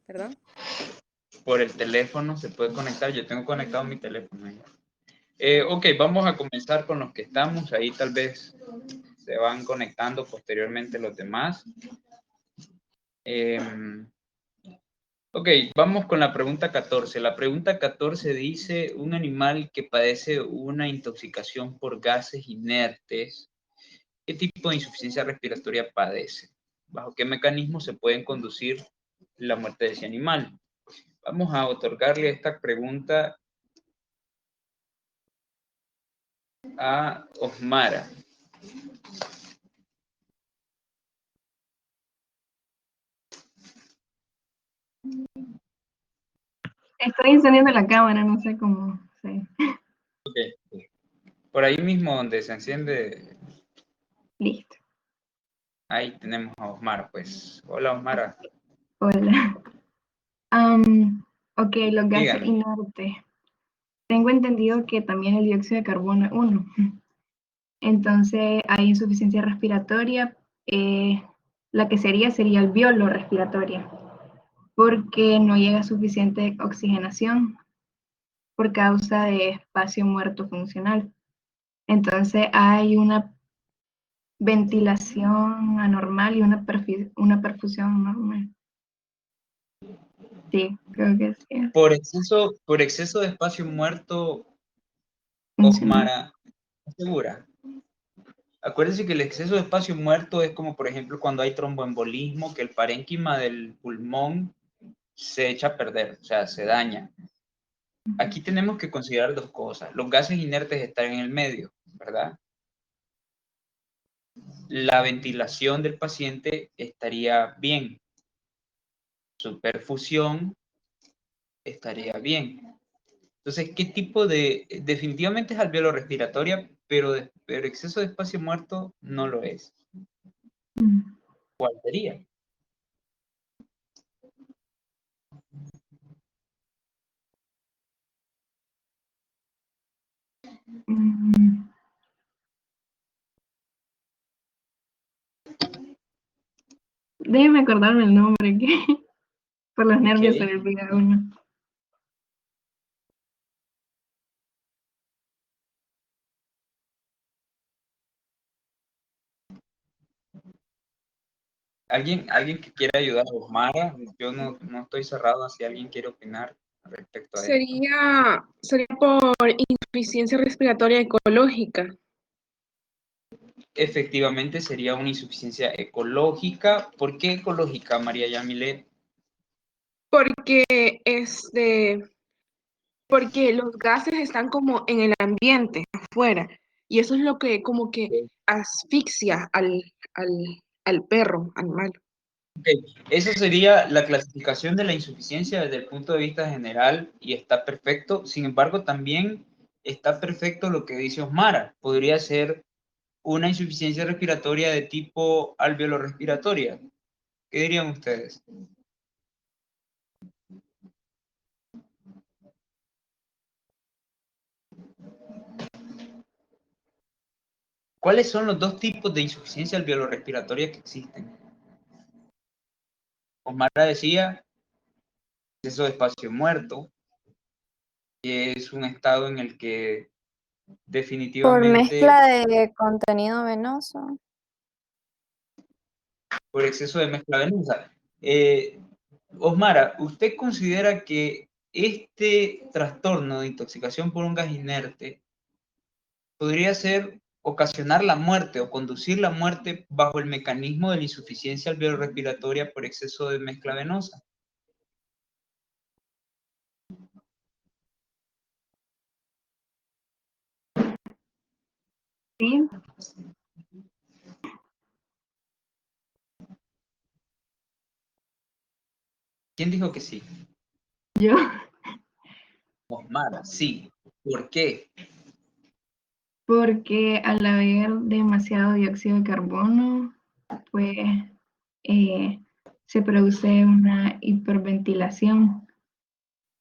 ¿Perdón? por el teléfono se puede conectar. Yo tengo conectado mi teléfono ahí. Ok, vamos a comenzar con los que estamos. Ahí tal vez se van conectando posteriormente los demás. Ok, vamos con la pregunta 14. La pregunta 14 dice, un animal que padece una intoxicación por gases inertes, ¿qué tipo de insuficiencia respiratoria padece? ¿Bajo qué mecanismo se puede conducir la muerte de ese animal? Vamos a otorgarle esta pregunta a Osmara. Estoy encendiendo la cámara, no sé cómo. Sí. Okay. Por ahí mismo donde se enciende. Listo. Ahí tenemos a Osmara, pues. Hola, Osmara. Hola. Ok, los gases Díganos. inertes. Tengo entendido que también el dióxido de carbono es uno. Entonces hay insuficiencia respiratoria. La que sería alveolo respiratoria, porque no llega suficiente oxigenación por causa de espacio muerto funcional. Entonces hay una ventilación anormal y una perfusión normal. Sí, creo que sí. Por exceso de espacio muerto, Funcional. Osmara, ¿segura? Acuérdense que el exceso de espacio muerto es como, por ejemplo, cuando hay tromboembolismo, que el parénquima del pulmón se echa a perder, o sea, se daña. Aquí tenemos que considerar dos cosas. Los gases inertes están en el medio, ¿verdad? La ventilación del paciente estaría bien. Su perfusión estaría bien. Entonces, ¿qué tipo de...? Definitivamente es alveolo respiratoria, pero exceso de espacio muerto no lo es. ¿Cuál sería? Déjeme acordarme el nombre, que por los nervios se Ok. le olvida a uno. ¿Alguien que quiera ayudar a Osmara? Yo no estoy cerrado a si alguien quiere opinar respecto a esto. Sería por insuficiencia respiratoria ecológica. Efectivamente sería una insuficiencia ecológica. ¿Por qué ecológica, María Yamilet? Porque porque los gases están como en el ambiente, afuera, y eso es lo que como que asfixia al perro, animal. Okay. Esa sería la clasificación de la insuficiencia desde el punto de vista general y está perfecto. Sin embargo, también está perfecto lo que dice Osmara. Podría ser una insuficiencia respiratoria de tipo alveolo-respiratoria. ¿Qué dirían ustedes? ¿Cuáles son los dos tipos de insuficiencia alveolo-respiratoria que existen? Osmara decía exceso de espacio muerto, que es un estado en el que Por definitivamente mezcla de contenido venoso. por exceso de mezcla venosa. Osmara, ¿usted considera que este trastorno de intoxicación por un gas inerte podría ocasionar la muerte o conducir la muerte bajo el mecanismo de la insuficiencia alveolo-respiratoria por exceso de mezcla venosa? Sí, ¿Quién dijo que sí? yo. Osmara, sí. ¿Por qué? Porque al haber demasiado dióxido de carbono, pues se produce una hiperventilación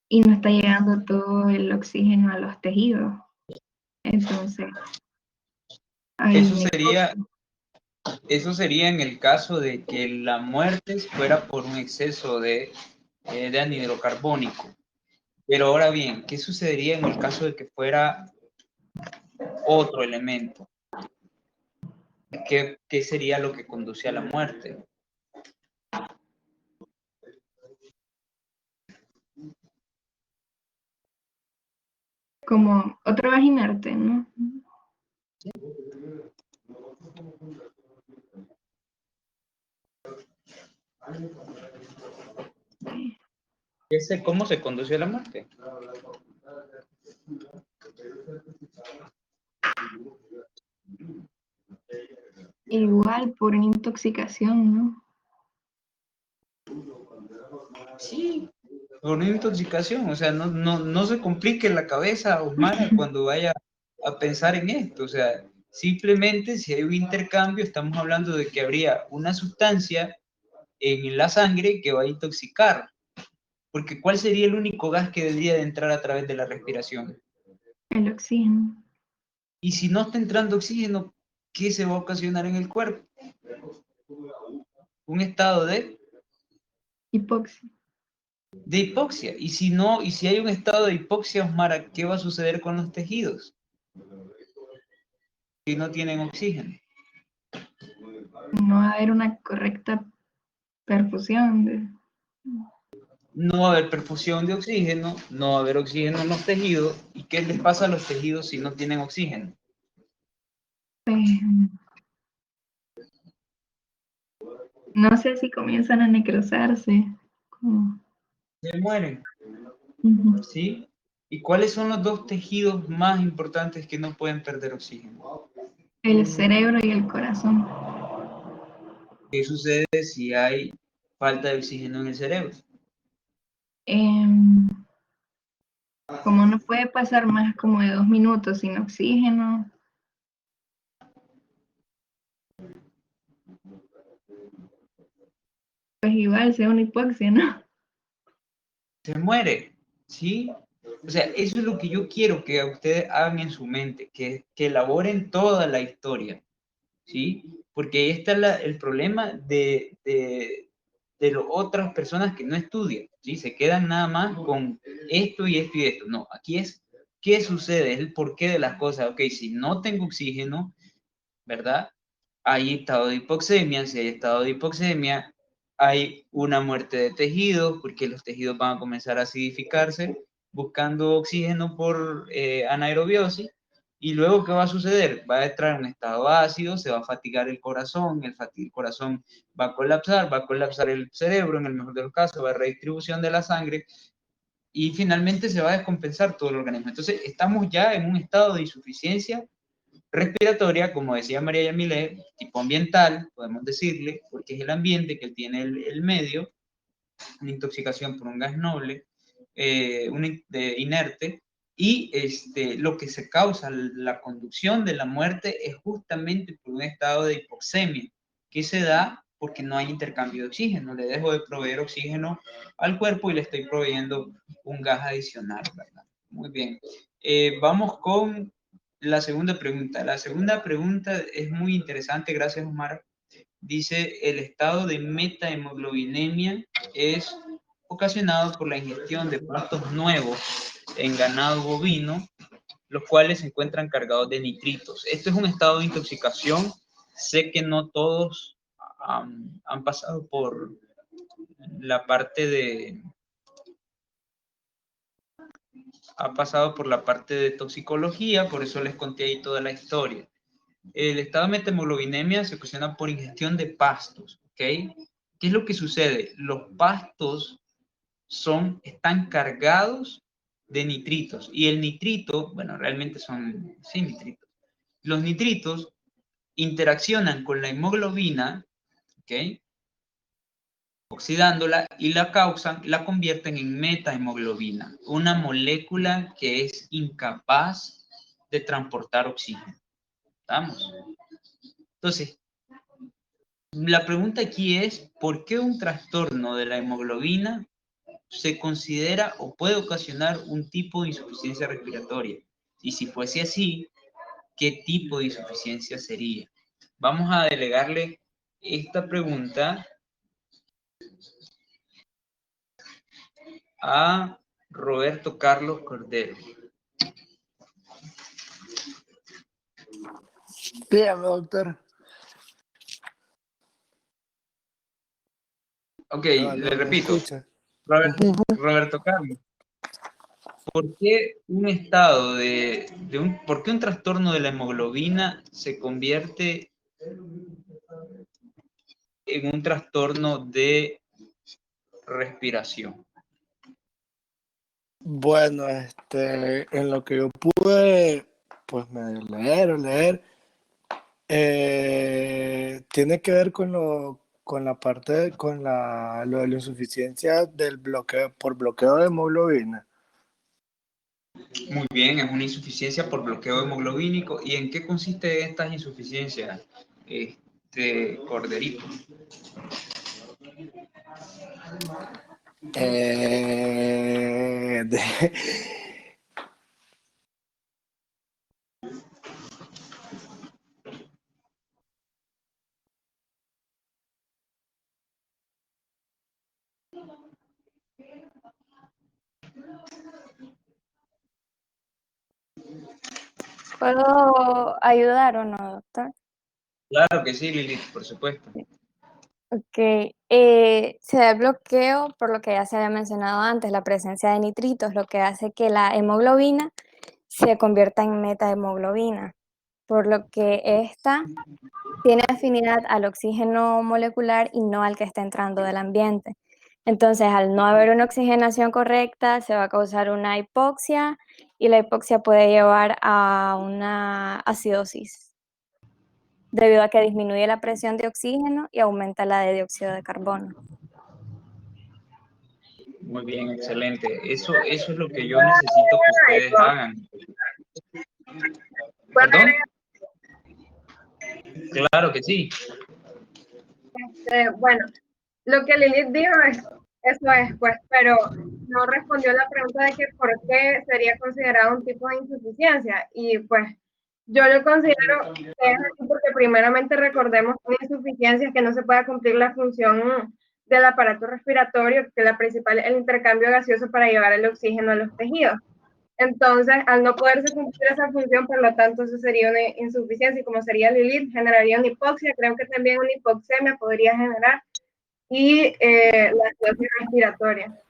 y no está llegando todo el oxígeno a los tejidos. Entonces, hay Eso una sería, hipoxia. eso sería en el caso de que la muerte fuera por un exceso de anhídrido carbónico. Pero ahora bien, ¿qué sucedería en el caso de que fuera otro elemento? ¿Qué sería lo que conduce a la muerte? Como otro gas inerte, ¿no? ¿Cómo se conduce a la muerte? Igual por una intoxicación, ¿no? Sí, por una intoxicación. O sea, no se complique la cabeza, Osmara, cuando vaya a pensar en esto. O sea, simplemente si hay un intercambio, estamos hablando de que habría una sustancia en la sangre que va a intoxicar. Porque ¿cuál sería el único gas que debería de entrar a través de la respiración? El oxígeno. Y si no está entrando oxígeno, ¿qué se va a ocasionar en el cuerpo? Un estado de Hipoxia. hipoxia. Y si no, y si hay un estado de hipoxia, Osmara, ¿qué va a suceder con los tejidos si no tienen oxígeno? No va a haber una correcta perfusión. No va a haber perfusión de oxígeno, no va a haber oxígeno en los tejidos. ¿Y qué les pasa a los tejidos si no tienen oxígeno? No sé si comienzan a necrosarse. Se mueren, Ujú. ¿sí? ¿Y cuáles son los dos tejidos más importantes que no pueden perder oxígeno? El cerebro y el corazón. ¿Qué sucede si hay falta de oxígeno en el cerebro? Como no puede pasar más como de 2 minutos sin oxígeno. Pues igual sea una hipoxia, ¿no? Se muere, ¿sí? O sea, eso es lo que yo quiero que ustedes hagan en su mente, que elaboren toda la historia, ¿sí? Porque ahí está el problema de las otras personas que no estudian, ¿sí? Se quedan nada más con esto y esto y esto. No, aquí es qué sucede, es el porqué de las cosas. Ok, si no tengo oxígeno, ¿verdad? Hay estado de hipoxemia, si hay estado de hipoxemia, hay una muerte de tejidos, porque los tejidos van a comenzar a acidificarse buscando oxígeno por anaerobiosis. Y luego, ¿qué va a suceder? Va a entrar en un estado ácido, se va a fatigar el corazón, el corazón va a colapsar el cerebro, en el mejor de los casos, va a haber redistribución de la sangre y finalmente se va a descompensar todo el organismo. Entonces, estamos ya en un estado de insuficiencia respiratoria, como decía María Yamilé, tipo ambiental, podemos decirle, porque es el ambiente que tiene el medio, una intoxicación por un gas noble, inerte, y lo que se causa la conducción de la muerte es justamente por un estado de hipoxemia, que se da porque no hay intercambio de oxígeno. Le dejo de proveer oxígeno al cuerpo y le estoy proveyendo un gas adicional, ¿verdad? Muy bien. Vamos con la segunda pregunta. La segunda pregunta es muy interesante, gracias Omar. Dice, el estado de metahemoglobinemia es ocasionado por la ingestión de pastos nuevos en ganado bovino, los cuales se encuentran cargados de nitritos. Esto es un estado de intoxicación. Sé que no todos han pasado por la parte de toxicología, por eso les conté ahí toda la historia. El estado de metahemoglobinemia se ocasiona por ingestión de pastos, ¿ok? ¿Qué es lo que sucede? Los pastos están cargados de nitritos y el nitrito, bueno, realmente son, sí, nitritos. Los nitritos interaccionan con la hemoglobina, ¿ok? Oxidándola y la convierten en metahemoglobina, una molécula que es incapaz de transportar oxígeno. ¿Estamos? Entonces, la pregunta aquí es, ¿por qué un trastorno de la hemoglobina se considera o puede ocasionar un tipo de insuficiencia respiratoria. Y si fuese así, ¿qué tipo de insuficiencia sería? Vamos a delegarle esta pregunta a Roberto Carlos Cordero. Dígame, doctor. Ok, No, le me repito. escucha. Roberto Carlos, ¿por qué un estado por qué un trastorno de la hemoglobina se convierte en un trastorno de respiración? Bueno, en lo que yo pude, pues medio leer, tiene que ver con la parte, lo de la insuficiencia del bloqueo, por bloqueo de hemoglobina. Muy bien, es una insuficiencia por bloqueo hemoglobínico. ¿Y en qué consiste estas insuficiencias, Corderito? Eh, de- ¿Puedo ayudar o no, doctor? Claro que sí, Lilith, por supuesto. Ok, se da el bloqueo por lo que ya se había mencionado antes, la presencia de nitritos, lo que hace que la hemoglobina se convierta en metahemoglobina, por lo que esta tiene afinidad al oxígeno molecular y no al que está entrando del ambiente. Entonces, al no haber una oxigenación correcta, se va a causar una hipoxia y la hipoxia puede llevar a una acidosis, debido a que disminuye la presión de oxígeno y aumenta la de dióxido de carbono. Muy bien, excelente. Eso es lo que yo necesito que ustedes hagan. ¿Perdón? Claro que sí. Bueno, lo que Lilith dijo eso es, pues, pero no respondió la pregunta de que por qué sería considerado un tipo de insuficiencia. Y pues yo lo considero que es así porque primeramente recordemos que una insuficiencia es que no se pueda cumplir la función del aparato respiratorio, que la principal es el intercambio gaseoso para llevar el oxígeno a los tejidos. Entonces, al no poderse cumplir esa función, por lo tanto, eso sería una insuficiencia y como sería Lilith, generaría una hipoxia. Creo que también una hipoxemia podría generar y la acidosis respiratoria.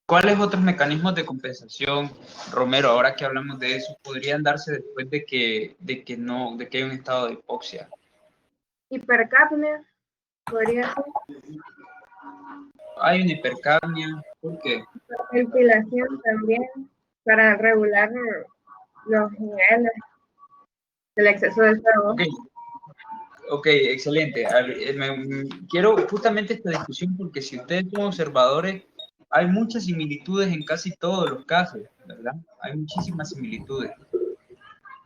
¿Cuáles otros mecanismos de compensación, Romero, ahora que hablamos de eso, podrían darse después de que hay un estado de hipoxia? Hipercapnia, podría ser. Hay una hipercapnia, ¿por qué? Ventilación también, para regular los niveles del exceso de CO2. Ok, excelente. Quiero justamente esta discusión porque si ustedes son observadores, hay muchas similitudes en casi todos los casos, ¿verdad? Hay muchísimas similitudes.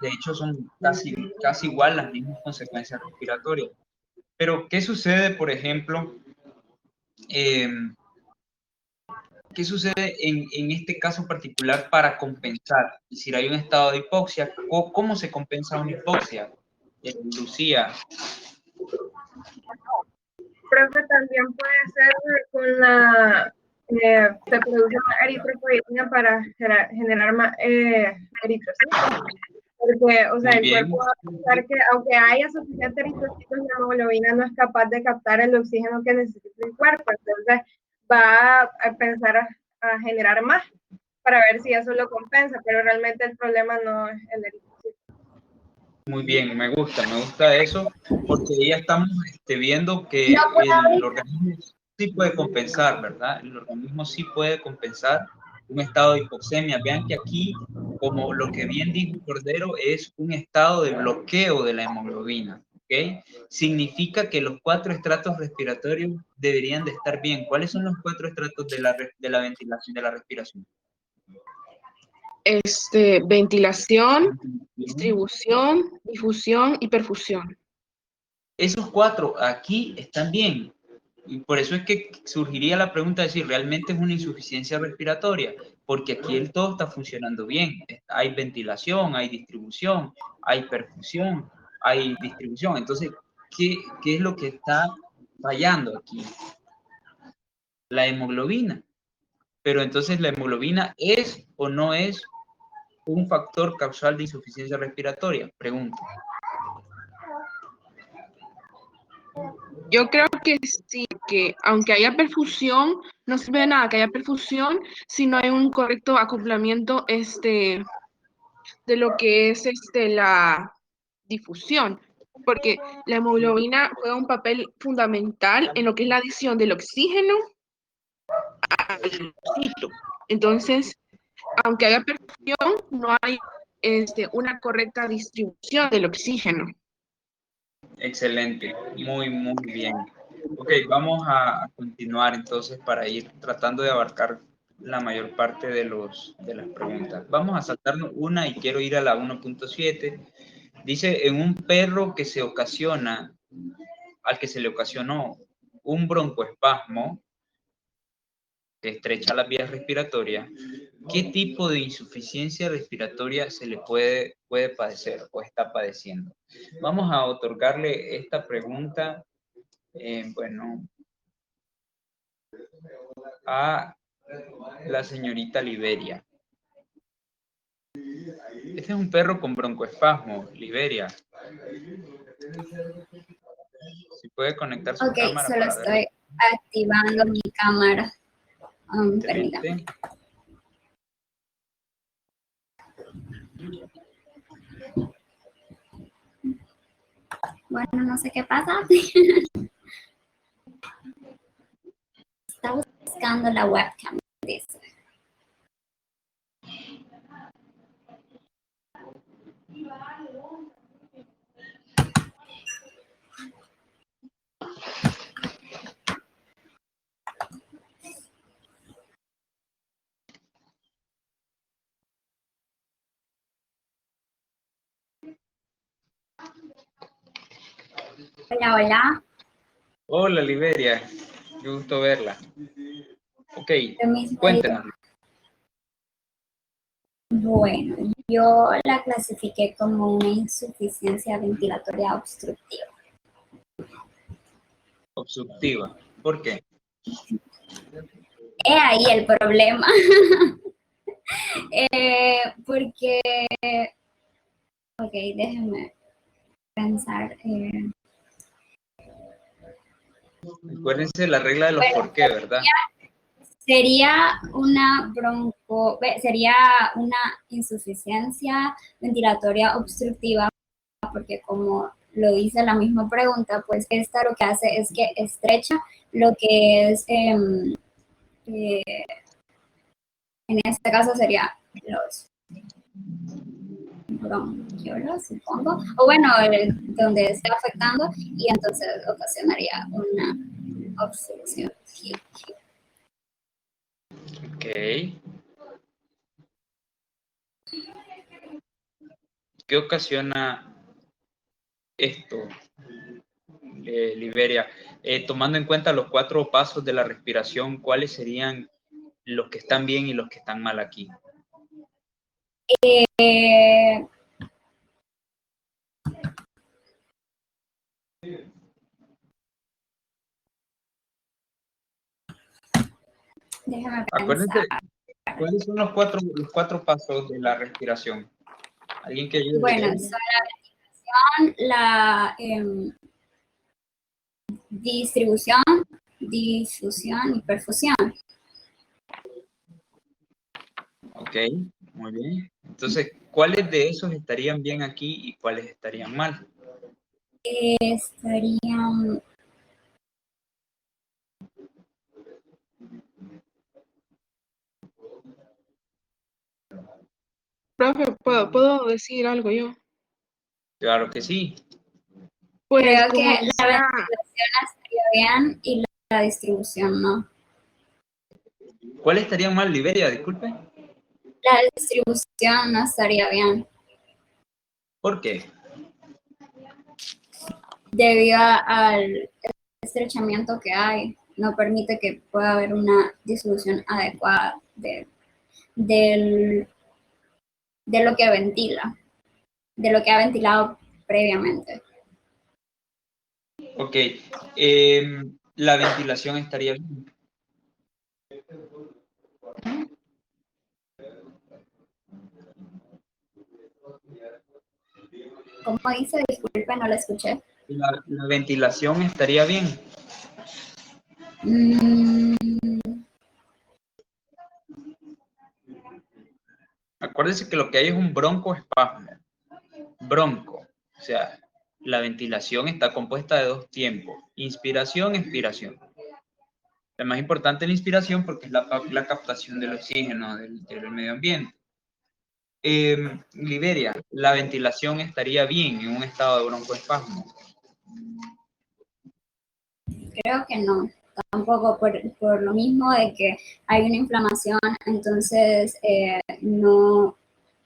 De hecho, son casi igual las mismas consecuencias respiratorias. Pero, ¿qué sucede, por ejemplo, qué sucede en este caso particular para compensar? Es decir, hay un estado de hipoxia. ¿Cómo se compensa una hipoxia? Lucía. Creo que también puede ser con se produce más eritropoyetina para generar más eritrocitos. Porque, o sea, Muy el bien. cuerpo va a pensar que aunque haya suficientes eritrocitos, la hemoglobina no es capaz de captar el oxígeno que necesita el cuerpo. Entonces va a pensar a generar más para ver si eso lo compensa, pero realmente el problema no es el eritrocito. Muy bien, me gusta eso, porque ya estamos viendo que el organismo sí puede compensar, ¿verdad? El organismo sí puede compensar un estado de hipoxemia. Vean que aquí, como lo que bien dijo Cordero, es un estado de bloqueo de la hemoglobina, ¿ok? Significa que los 4 estratos respiratorios deberían de estar bien. ¿Cuáles son los 4 estratos de la ventilación, de la respiración? Ventilación, distribución, difusión y perfusión. Esos 4 aquí están bien. Y por eso es que surgiría la pregunta de si realmente es una insuficiencia respiratoria, porque aquí el todo está funcionando bien. Hay ventilación, hay distribución, hay perfusión, hay distribución. Entonces, ¿qué es lo que está fallando aquí? La hemoglobina. Pero entonces, ¿la hemoglobina es o no es un factor causal de insuficiencia respiratoria? Pregunto. Yo creo que sí, que aunque haya perfusión, no sirve de nada que haya perfusión si no hay un correcto acoplamiento de lo que es la difusión, porque la hemoglobina juega un papel fundamental en lo que es la adición del oxígeno al oxígeno. Entonces, aunque haya perfusión, no hay una correcta distribución del oxígeno. Excelente, muy bien. Ok, vamos a continuar entonces para ir tratando de abarcar la mayor parte de las preguntas. Vamos a saltarnos una y quiero ir a la 1.7. Dice, en un perro que se ocasiona, al que se le ocasionó un broncoespasmo que estrecha las vías respiratorias, ¿qué tipo de insuficiencia respiratoria se le puede padecer o está padeciendo? Vamos a otorgarle esta pregunta, bueno, a la señorita Liberia. Este es un perro con broncoespasmo, Liberia. Si puede conectar su cámara Solo para verlo. estoy activando mi cámara. Permítame. Excelente. Bueno, no sé qué pasa. Está buscando la webcam, dice. Hola, hola. Hola, Liberia. Qué gusto verla. Ok, Lo mismo cuéntenos. Bueno, yo la clasifiqué como una insuficiencia ventilatoria obstructiva. Obstructiva. ¿Por qué? He ahí el problema. Porque, ok, déjenme pensar. Acuérdense la regla de los por qué, ¿verdad? Sería una insuficiencia ventilatoria obstructiva, porque como lo dice la misma pregunta, pues esta lo que hace es que estrecha lo que es, en este caso sería los bronquiolos, supongo, o bueno, donde esté afectando, y entonces ocasionaría una obstrucción. Ok. ¿Qué ocasiona esto, Liberia? Tomando en cuenta los 4 pasos de la respiración, ¿cuáles serían los que están bien y los que están mal aquí? Déjame Acuérdense, pensar. ¿cuáles son los cuatro pasos de la respiración? ¿Alguien que ayude? Bueno, son la ventilación, la distribución, difusión y perfusión. Ok, muy bien. Entonces, ¿cuáles de esos estarían bien aquí y cuáles estarían mal? Estarían... Profe, ¿puedo decir algo yo? Claro que sí. Pues Creo como que la decía, ventilación estaría bien y la distribución no. ¿Cuáles estarían mal, Liberia? Disculpe. La distribución no estaría bien. ¿Por qué? Debido al estrechamiento que hay no permite que pueda haber una disolución adecuada de lo que ventila, de lo que ha ventilado previamente. Ok, la ventilación estaría bien. ¿Cómo dice? Disculpe, no la escuché. La ventilación estaría bien. Acuérdense que lo que hay es un broncoespasmo. Bronco, o sea, la ventilación está compuesta de dos tiempos, inspiración, expiración. La más importante es la inspiración porque es la captación del oxígeno del medio ambiente. Liberia, la ventilación estaría bien en un estado de broncoespasmo. Creo que no, tampoco por lo mismo de que hay una inflamación, entonces no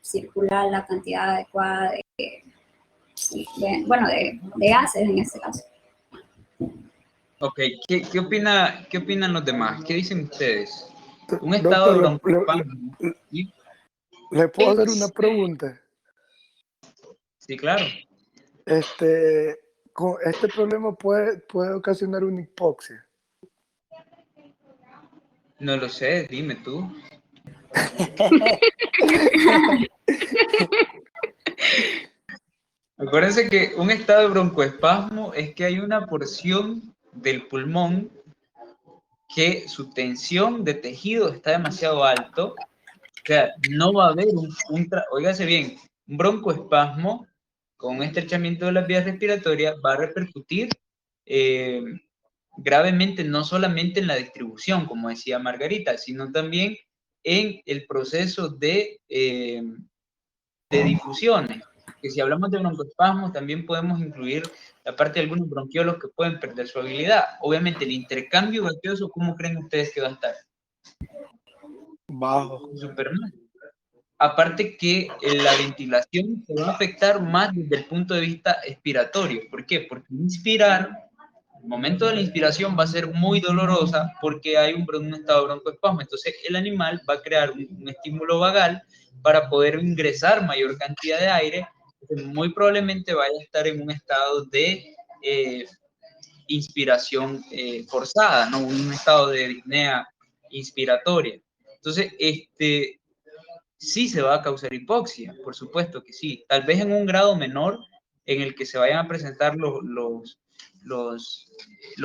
circula la cantidad adecuada de gases en este caso. Ok, ¿qué opinan los demás? ¿Qué dicen ustedes? Un estado de Doctor, broncoespasmo. ¿Sí? ¿le puedo hacer una pregunta? Sí, claro. Este problema puede ocasionar una hipoxia. No lo sé, dime tú. Acuérdense que un estado de broncoespasmo es que hay una porción del pulmón que su tensión de tejido está demasiado alto. O sea, no va a haber óigase bien, un broncoespasmo con un estrechamiento de las vías respiratorias va a repercutir gravemente no solamente en la distribución, como decía Margarita, sino también en el proceso de difusiones. Que si hablamos de broncoespasmos, también podemos incluir la parte de algunos bronquiolos que pueden perder su habilidad. Obviamente, el intercambio gaseoso, ¿cómo creen ustedes que va a estar? Bajo. Superman. Aparte que la ventilación se va a afectar más desde el punto de vista expiratorio. ¿Por qué? Porque inspirar, el momento de la inspiración va a ser muy dolorosa porque hay un estado de broncoespasmo. Entonces el animal va a crear un estímulo vagal para poder ingresar mayor cantidad de aire. Muy probablemente vaya a estar en un estado de inspiración forzada, ¿no? Un estado de disnea inspiratoria. Entonces, sí se va a causar hipoxia, por supuesto que sí. Tal vez en un grado menor en el que se vayan a presentar los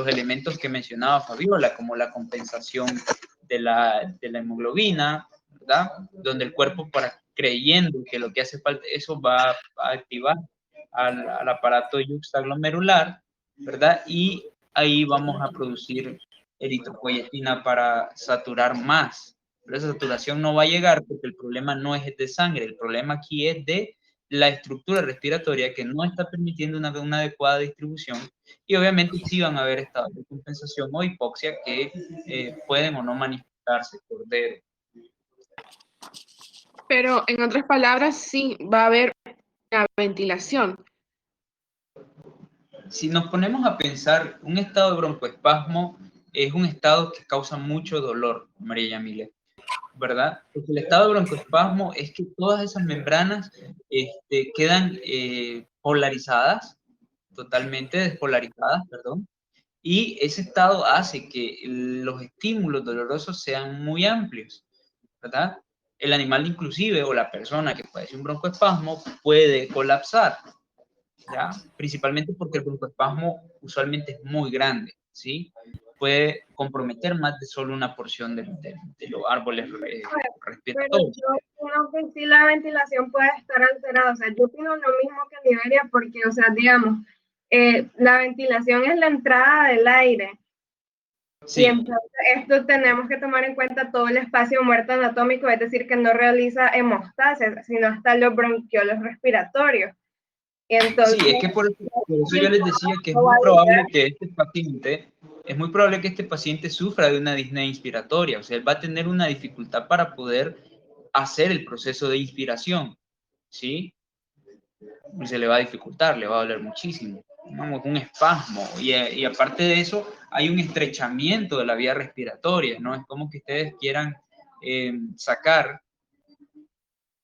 elementos que mencionaba Fabiola, como la compensación de la hemoglobina, ¿verdad? Donde el cuerpo, creyendo que lo que hace falta, eso va a activar al aparato yuxtaglomerular, ¿verdad? Y ahí vamos a producir eritropoyetina para saturar más. Pero esa saturación no va a llegar porque el problema no es de sangre, el problema aquí es de la estructura respiratoria que no está permitiendo una adecuada distribución y obviamente sí van a haber estados de compensación o hipoxia que pueden o no manifestarse por dedo. Pero en otras palabras, sí va a haber una ventilación. Si nos ponemos a pensar, un estado de broncoespasmo es un estado que causa mucho dolor, María Yamile, ¿verdad? Porque el estado de broncoespasmo es que todas esas membranas quedan polarizadas, totalmente despolarizadas, perdón, y ese estado hace que los estímulos dolorosos sean muy amplios, ¿verdad? El animal inclusive o la persona que padece un broncoespasmo puede colapsar, ¿ya? Principalmente porque el broncoespasmo usualmente es muy grande, ¿sí? Puede comprometer más de solo una porción de los árboles respiratorios. Pero yo opino que sí la ventilación puede estar alterada, o sea, yo opino lo mismo que Liberia porque, o sea, digamos, la ventilación es la entrada del aire. Sí. Y entonces esto tenemos que tomar en cuenta todo el espacio muerto anatómico, es decir, que no realiza hemostasis, sino hasta los bronquiolos respiratorios. Y entonces, sí, es que por eso yo les decía que es muy probable que este paciente sufra de una disnea inspiratoria, o sea, él va a tener una dificultad para poder hacer el proceso de inspiración, ¿sí? Y se le va a dificultar, le va a doler muchísimo, vamos, un espasmo, y aparte de eso, hay un estrechamiento de la vía respiratoria, ¿no? Es como que ustedes quieran sacar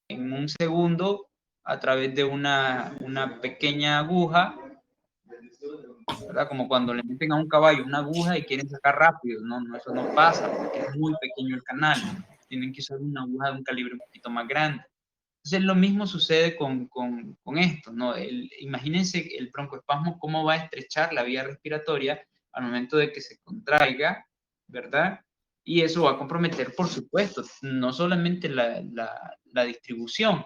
en un segundo a través de una pequeña aguja, ¿verdad? Como cuando le meten a un caballo una aguja y quieren sacar rápido, no, eso no pasa porque es muy pequeño el canal, tienen que usar una aguja de un calibre un poquito más grande. Entonces lo mismo sucede con esto, ¿no? Imagínense el broncoespasmo cómo va a estrechar la vía respiratoria al momento de que se contraiga, ¿verdad? Y eso va a comprometer, por supuesto, no solamente la distribución,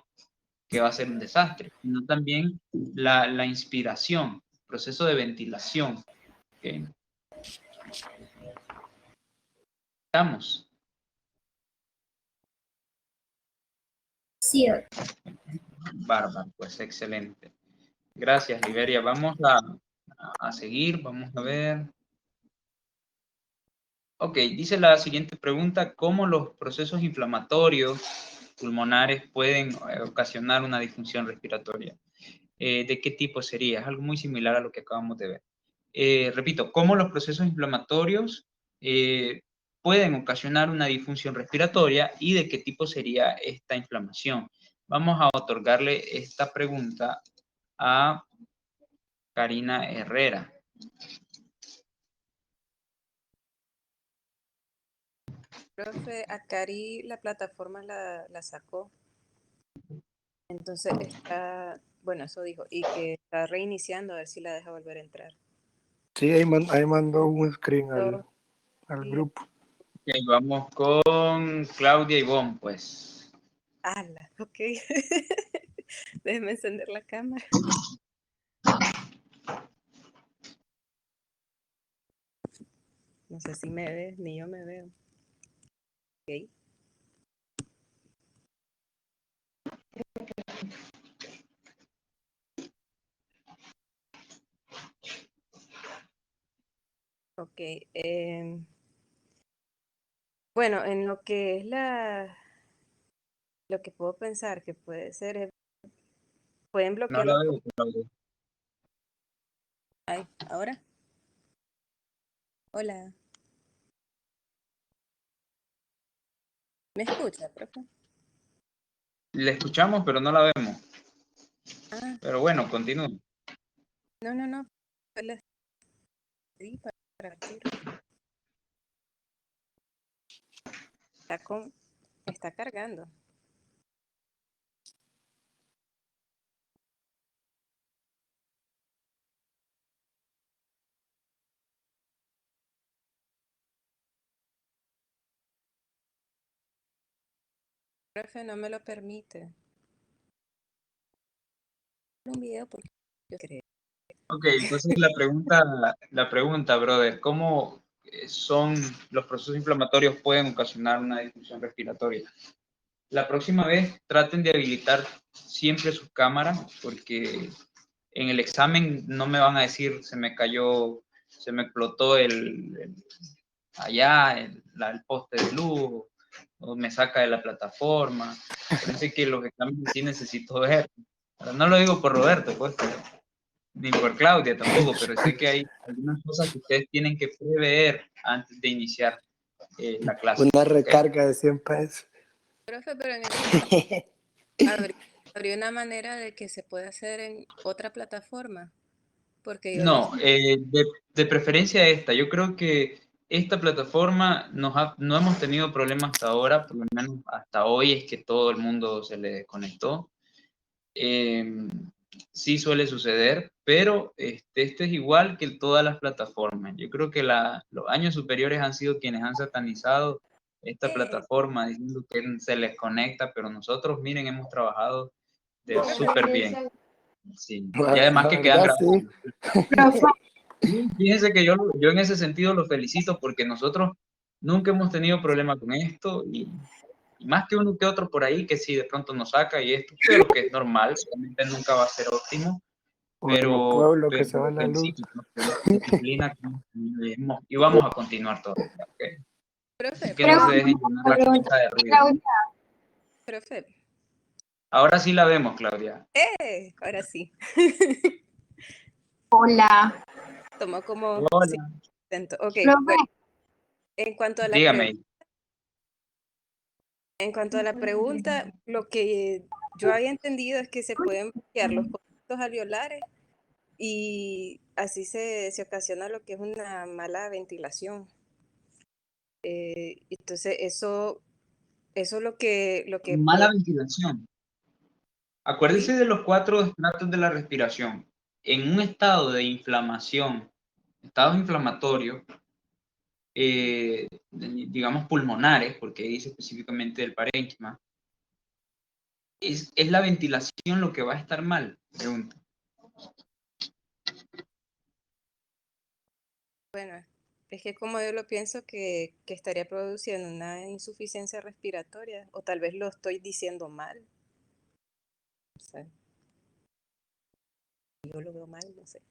que va a ser un desastre, sino también la inspiración, proceso de ventilación. ¿Okay? ¿Estamos? Sí, Bárbaro, pues excelente. Gracias, Liberia. Vamos a seguir, vamos a ver. Ok, dice la siguiente pregunta, ¿cómo los procesos inflamatorios pulmonares pueden ocasionar una disfunción respiratoria? ¿De qué tipo sería? Es algo muy similar a lo que acabamos de ver. Repito, ¿cómo los procesos inflamatorios pueden ocasionar una disfunción respiratoria y de qué tipo sería esta inflamación? Vamos a otorgarle esta pregunta a Karina Herrera. Profe, a Cari la plataforma la sacó. Entonces está, bueno, eso dijo, y que está reiniciando a ver si la deja volver a entrar. Sí, ahí mandó un screen al Sí. grupo. Ok, vamos con Claudia Ivonne, pues. ¡Hala! Ok. Déjeme encender la cámara. No sé si me ves, ni yo me veo. Ok. Ok. Bueno, en lo que es lo que puedo pensar que puede ser es, pueden No bloquear la los... veo, Claudia. Ay, ¿ahora? Hola. ¿Me escucha, profe? La escuchamos, pero no la vemos. Ah, Pero bueno, continúa. no. La pedí para partir. Está cargando. Profe, no me lo permite. Un video porque yo creo. Ok, entonces la pregunta, brother, ¿cómo son los procesos inflamatorios pueden ocasionar una disfunción respiratoria? La próxima vez traten de habilitar siempre sus cámaras porque en el examen no me van a decir se me cayó, se me explotó el poste de luz o me saca de la plataforma. Parece que los exámenes sí necesito ver. Pero no lo digo por Roberto, pues, ni por Claudia tampoco, pero sé que hay algunas cosas que ustedes tienen que prever antes de iniciar la clase. Una ¿Okay? recarga de 100 pesos. Profe, pero en habría una manera de que se pueda hacer en otra plataforma. Porque yo No, de preferencia esta. Yo creo que esta plataforma no hemos tenido problemas hasta ahora, por lo menos hasta hoy es que todo el mundo se le desconectó. Sí suele suceder, pero esto es igual que todas las plataformas. Yo creo que los años superiores han sido quienes han satanizado esta plataforma diciendo que se les conecta, pero nosotros, miren, hemos trabajado súper bien. Sí. Y además La que quedan verdad, grabados. sí. Fíjense que yo en ese sentido lo felicito porque nosotros nunca hemos tenido problema con esto y más que uno que otro por ahí que sí de pronto nos saca y esto, pero que es normal, solamente nunca va a ser óptimo, Por los pueblos que se va lo la luz. felicito por la disciplina y vamos a continuar todavía, ¿okay? Profe, Que no se dejen llenar la cabeza de ruido. profe. Ahora sí la vemos, Claudia. Ahora sí. Hola. Tomó como Hola. 5%. Ok, Profe. bueno, en cuanto a la Dígame. pregunta, lo que yo había entendido es que se pueden bloquear los conductos alveolares y así se ocasiona lo que es una mala ventilación. Entonces, eso es lo que Mala ventilación. Acuérdese Sí. de los 4 estratos de la respiración. En un estado de inflamación, estados inflamatorios, digamos pulmonares, porque dice específicamente del parénquima, ¿es la ventilación lo que va a estar mal? Pregunta. Bueno, es que como yo lo pienso que estaría produciendo una insuficiencia respiratoria, o tal vez lo estoy diciendo mal. No sé. Yo lo veo mal, no sé.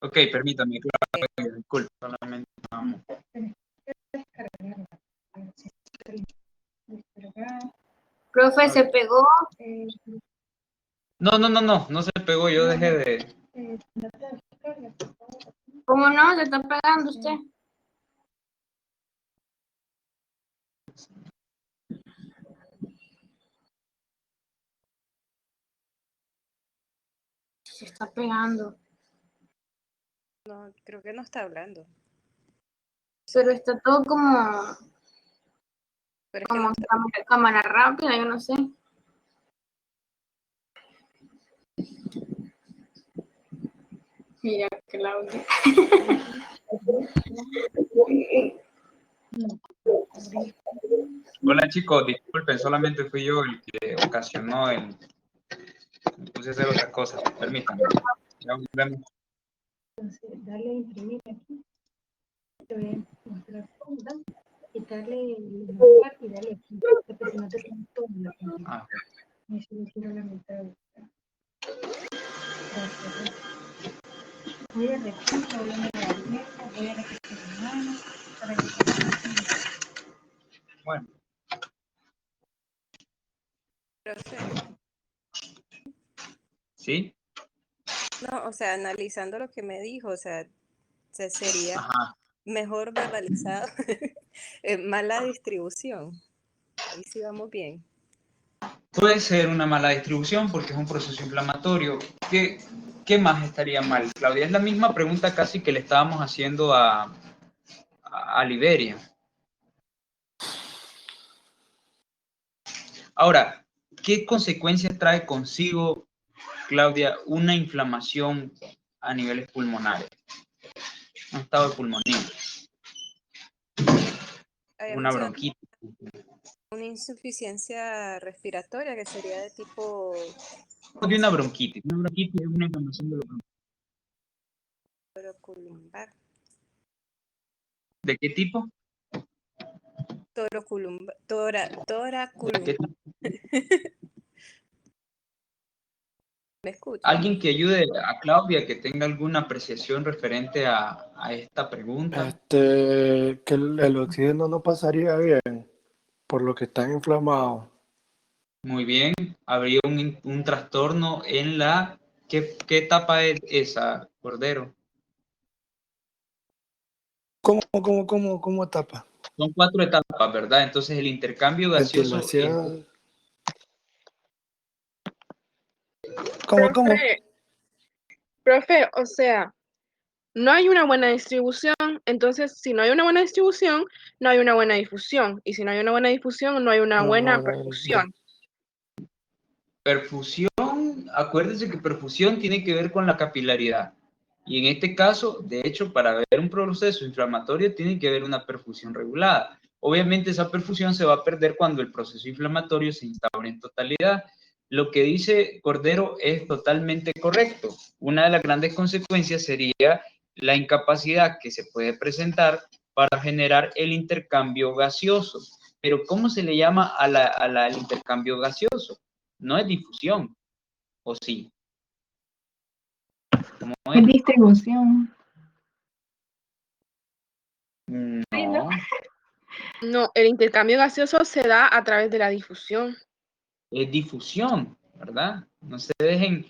Ok, permítame, claro, disculpe, solamente vamos. Profe, se pegó. No se pegó, yo dejé de... ¿Cómo no? Se está pegando usted. Se está pegando. No, creo que no está hablando. Pero está todo como Pero es que no está... cámara rápida, yo no sé. Mira, Claudia. Hola chicos, disculpen, solamente fui yo el que ocasionó el... Me puse a hacer otras cosas, permítanme. Ya volvemos. Entonces, darle a imprimir aquí. Te voy a mostrar cómo, quitarle el lugar y darle aquí. Porque si no te queda todo en la pantalla. Ah, ok. Y si le quiero la mitad. Gracias. Voy a repetir, voy a mirar la mesa, voy a repetir la mano para que Bueno. Profe. ¿Sí? No, o sea, analizando lo que me dijo, o sea, sería Ajá. mejor verbalizado, mala distribución. Ahí sí vamos bien. Puede ser una mala distribución porque es un proceso inflamatorio. ¿Qué más estaría mal, Claudia? Es la misma pregunta casi que le estábamos haciendo a Liberia. Ahora, ¿qué consecuencias trae consigo, Claudia, una inflamación a niveles pulmonares? Un estado de pulmonía. Una bronquitis. Una insuficiencia respiratoria que sería de tipo... De una bronquitis. Una bronquitis es una inflamación de los Toroculumbar. ¿De qué tipo? Toraculumbar. ¿Me escucha? Alguien que ayude a Claudia, que tenga alguna apreciación referente a esta pregunta. Que el oxígeno no pasaría bien, por lo que están inflamados. Muy bien, habría un trastorno en la... ¿Qué etapa es esa, Cordero? ¿Cómo etapa? Son 4 etapas, ¿verdad? Entonces el intercambio gaseoso... Ventilación. ¿Cómo? Profe, o sea, no hay una buena distribución, entonces si no hay una buena distribución, no hay una buena difusión, y si no hay una buena difusión, no hay una buena perfusión. Perfusión, acuérdense que perfusión tiene que ver con la capilaridad. Y en este caso, de hecho, para ver un proceso inflamatorio tiene que haber una perfusión regulada. Obviamente esa perfusión se va a perder cuando el proceso inflamatorio se instaure en totalidad. Lo que dice Cordero es totalmente correcto. Una de las grandes consecuencias sería la incapacidad que se puede presentar para generar el intercambio gaseoso. Pero ¿cómo se le llama al intercambio gaseoso? No es difusión, ¿o sí? Es distribución. No, No, No, el intercambio gaseoso se da a través de la difusión. es difusión, ¿verdad? No se dejen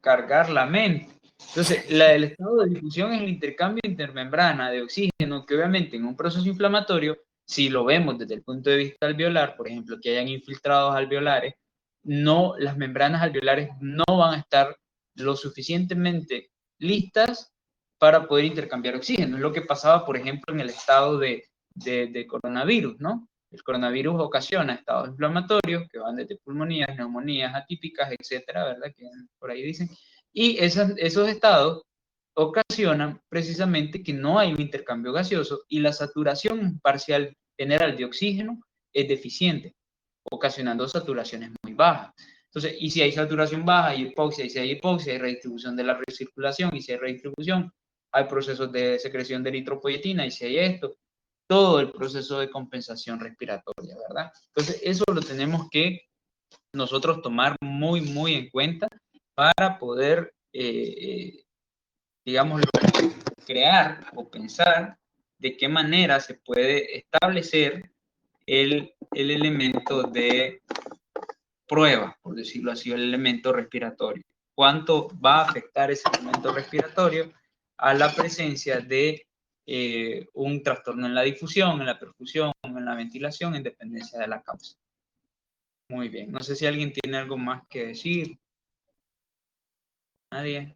cargar la mente. Entonces, el estado de difusión es el intercambio intermembrana de oxígeno, que obviamente en un proceso inflamatorio, si lo vemos desde el punto de vista alveolar, por ejemplo, que hayan infiltrados alveolares, no, las membranas alveolares no van a estar lo suficientemente listas para poder intercambiar oxígeno. Es lo que pasaba, por ejemplo, en el estado de coronavirus, ¿no? El coronavirus ocasiona estados inflamatorios que van desde pulmonías, neumonías atípicas, etcétera, ¿verdad? Que por ahí dicen. Y esos estados ocasionan precisamente que no hay un intercambio gaseoso y la saturación parcial general de oxígeno es deficiente, ocasionando saturaciones muy bajas. Entonces, y si hay saturación baja, hay hipoxia, y si hay hipoxia, hay redistribución de la recirculación, y si hay redistribución, hay procesos de secreción de eritropoyetina, y si hay esto, todo el proceso de compensación respiratoria, ¿verdad? Entonces, eso lo tenemos que nosotros tomar muy, muy en cuenta para poder, digamos, crear o pensar de qué manera se puede establecer el elemento de prueba, por decirlo así, el elemento respiratorio. ¿Cuánto va a afectar ese elemento respiratorio a la presencia de un trastorno en la difusión, en la perfusión, en la ventilación, en dependencia de la causa? Muy bien. No sé si alguien tiene algo más que decir. ¿Nadie?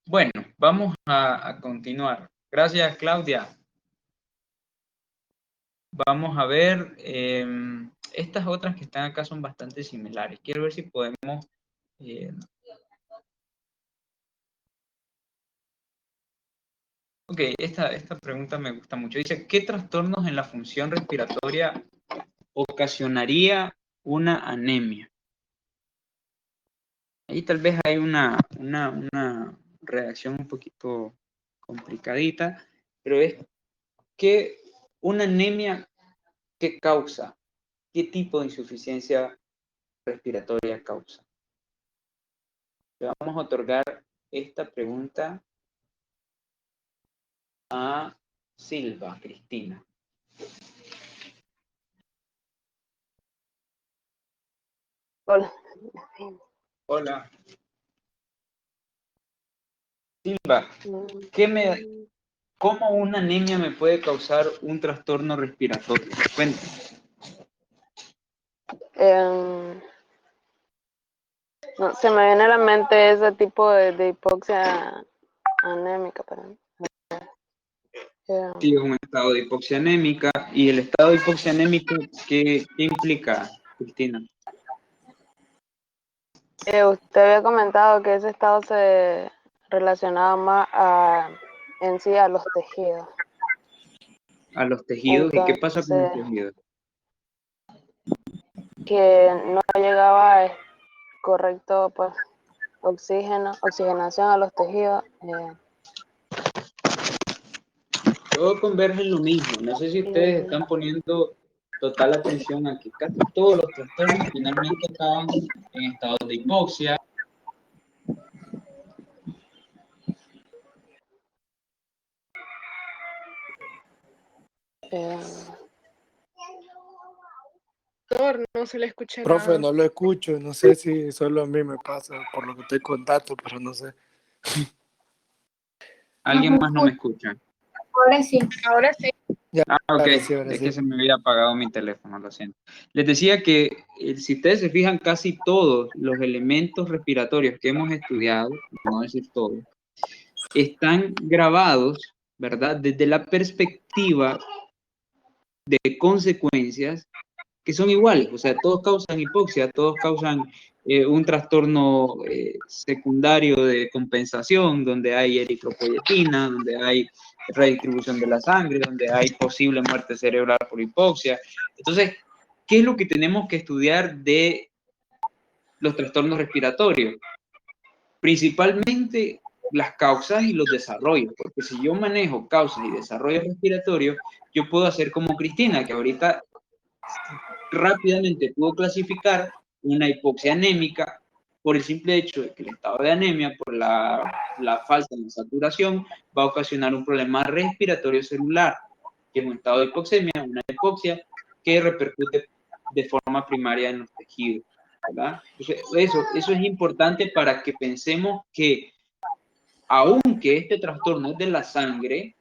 Bueno, vamos a continuar. Gracias, Claudia. Vamos a ver, estas otras que están acá son bastante similares. Quiero ver si podemos... ok, esta pregunta me gusta mucho. Dice, ¿qué trastornos en la función respiratoria ocasionaría una anemia? Ahí tal vez hay una redacción un poquito complicadita, pero es que una anemia, ¿qué causa? ¿Qué tipo de insuficiencia respiratoria causa? Le vamos a otorgar esta pregunta a Silva, Cristina. Hola. Hola. Silva, ¿cómo una anemia me puede causar un trastorno respiratorio? Cuéntame. No, se me viene a la mente ese tipo de hipoxia anémica. Sí, un estado de hipoxia anémica. ¿Y el estado de hipoxia anémica qué implica, Cristina? Usted había comentado que ese estado se relacionaba más en sí a los tejidos. A los tejidos. Entonces, ¿y qué pasa con los tejidos? Que no llegaba correcto, pues, oxigenación a los tejidos. Todo converge en lo mismo. No sé si ustedes están poniendo total atención a que casi todos los trastornos finalmente acaban en estados de hipoxia. No se le escucha Profe, nada. no lo escucho, no sé si solo a mí me pasa por lo que estoy con datos, pero no sé. ¿Alguien más no me escucha? Ahora sí. Ahora sí. Ya, ok, ahora sí. Es que se me había apagado mi teléfono, lo siento. Les decía que si ustedes se fijan, casi todos los elementos respiratorios que hemos estudiado, no decir todos, están grabados, ¿verdad? Desde la perspectiva de consecuencias que son iguales, o sea, todos causan hipoxia, todos causan un trastorno secundario de compensación, donde hay eritropoyetina, donde hay redistribución de la sangre, donde hay posible muerte cerebral por hipoxia. Entonces, ¿qué es lo que tenemos que estudiar de los trastornos respiratorios? Principalmente las causas y los desarrollos, porque si yo manejo causas y desarrollos respiratorios, yo puedo hacer como Cristina, que ahorita rápidamente pudo clasificar una hipoxia anémica por el simple hecho de que el estado de anemia, por la falta de saturación, va a ocasionar un problema respiratorio celular, que es un estado de hipoxemia, una hipoxia, que repercute de forma primaria en los tejidos, ¿verdad? Entonces, eso es importante para que pensemos que, aunque este trastorno es de la sangre,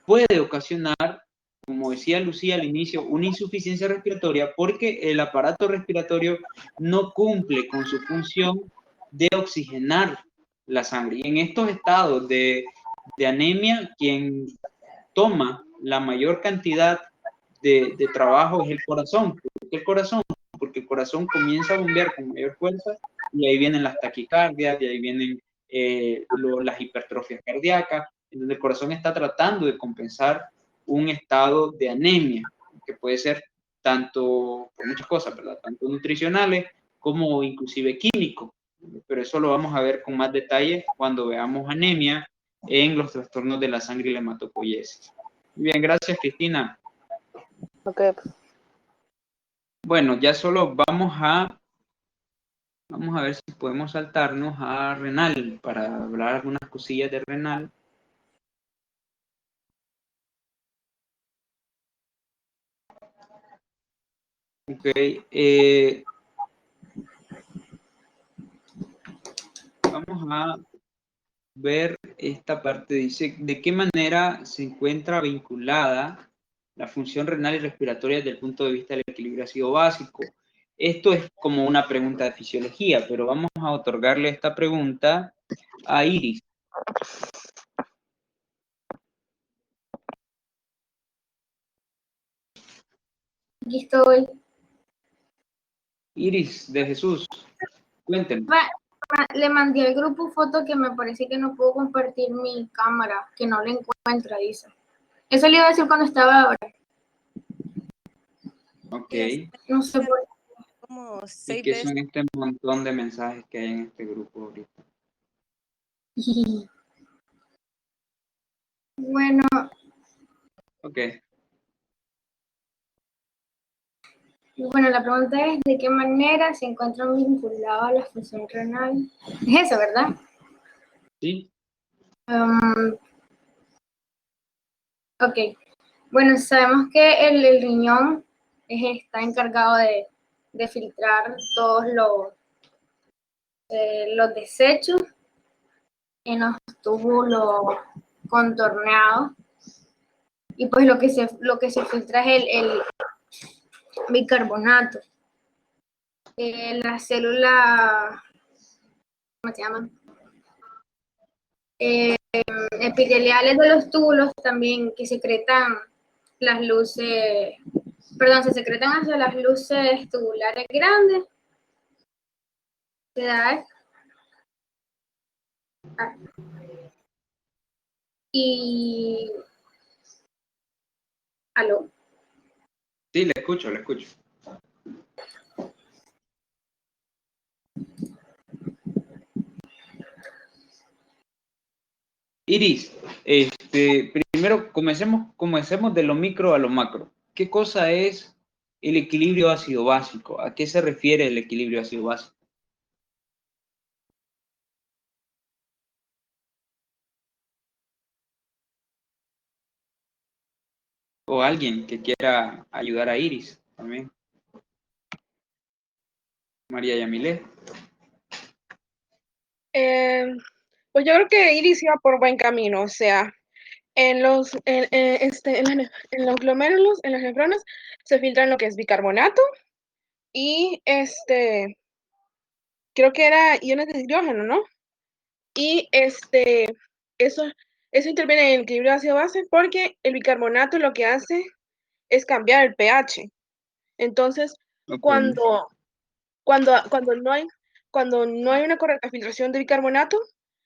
puede ocasionar, como decía Lucía al inicio, una insuficiencia respiratoria porque el aparato respiratorio no cumple con su función de oxigenar la sangre. Y en estos estados de anemia, quien toma la mayor cantidad de trabajo es el corazón. ¿Por qué el corazón? Porque el corazón comienza a bombear con mayor fuerza y ahí vienen las taquicardias, y ahí vienen las hipertrofias cardíacas. Entonces el corazón está tratando de compensar un estado de anemia, que puede ser tanto por muchas cosas, ¿verdad? Tanto nutricionales como inclusive químicos. Pero eso lo vamos a ver con más detalle cuando veamos anemia en los trastornos de la sangre y la hematopoiesis. Bien, gracias, Cristina. Ok. Bueno, ya solo vamos a ver si podemos saltarnos a renal para hablar algunas cosillas de renal. Ok, vamos a ver esta parte. Dice, ¿de qué manera se encuentra vinculada la función renal y respiratoria desde el punto de vista del equilibrio ácido básico? Esto es como una pregunta de fisiología, pero vamos a otorgarle esta pregunta a Iris. Aquí estoy. Iris de Jesús, cuéntenos. Le mandé al grupo foto que me parece que no puedo compartir mi cámara, que no la encuentra, dice. Eso le iba a decir cuando estaba ahora. Ok. No sé por qué. Como ¿Y 6 qué veces. son este montón de mensajes que hay en este grupo ahorita? Bueno. Ok. Bueno, la pregunta es, ¿de qué manera se encuentran vinculados a la función renal? Es eso, ¿verdad? Sí. Ok. Bueno, sabemos que el riñón está encargado de filtrar todos los desechos en los túbulos contorneados. Y pues lo que se filtra es el bicarbonato. Las células, ¿cómo se llaman? Epiteliales de los túbulos también que secretan las luces, perdón, se secretan hacia las luces tubulares grandes. Y ¿aló? Sí, le escucho, le escucho. Iris, primero comencemos de lo micro a lo macro. ¿Qué cosa es el equilibrio ácido básico? ¿A qué se refiere el equilibrio ácido básico? O alguien que quiera ayudar a Iris también. María Yamilé. Pues yo creo que Iris iba por buen camino, o sea, en los glomérulos, en las nefronas, se filtran lo que es bicarbonato y creo que era iones de hidrógeno, ¿no? Y eso interviene en el equilibrio ácido-base porque el bicarbonato lo que hace es cambiar el pH. Entonces, Okay. cuando no hay una correcta filtración de bicarbonato,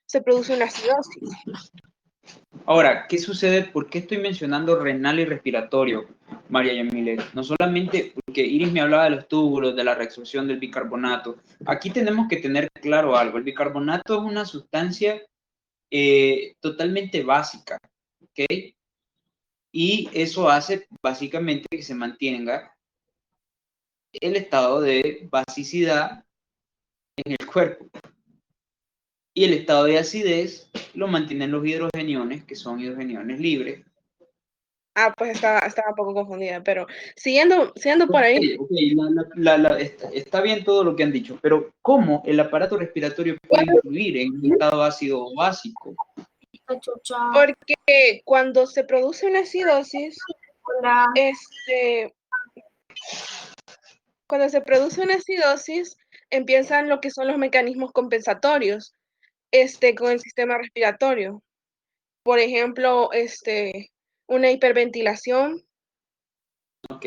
se produce una acidosis. Ahora, ¿qué sucede? ¿Por qué estoy mencionando renal y respiratorio, María Yamile? No solamente porque Iris me hablaba de los túbulos, de la reabsorción del bicarbonato. Aquí tenemos que tener claro algo. El bicarbonato es una sustancia totalmente básica, ¿ok? Y eso hace básicamente que se mantenga el estado de basicidad en el cuerpo. Y el estado de acidez lo mantienen los hidrogeniones, que son hidrogeniones libres. Pues estaba un poco confundida, pero siguiendo por ahí. Okay, está bien todo lo que han dicho, pero ¿cómo el aparato respiratorio puede influir en un estado ácido o básico? Porque cuando se produce una acidosis, empiezan lo que son los mecanismos compensatorios, con el sistema respiratorio. Por ejemplo, una hiperventilación. Ok.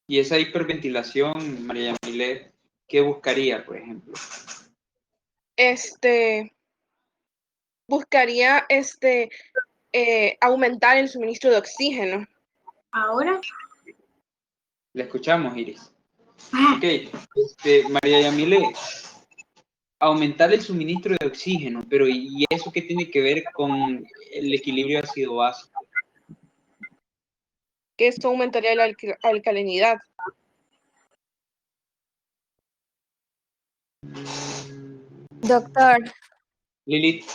Y esa hiperventilación, María Yamile, ¿qué buscaría, por ejemplo? Buscaría aumentar el suministro de oxígeno. ¿Ahora? La escuchamos, Iris. Ok, María Yamile, aumentar el suministro de oxígeno, pero ¿y eso qué tiene que ver con el equilibrio ácido-básico? Que esto aumentaría la alcalinidad. Doctor. Lilith.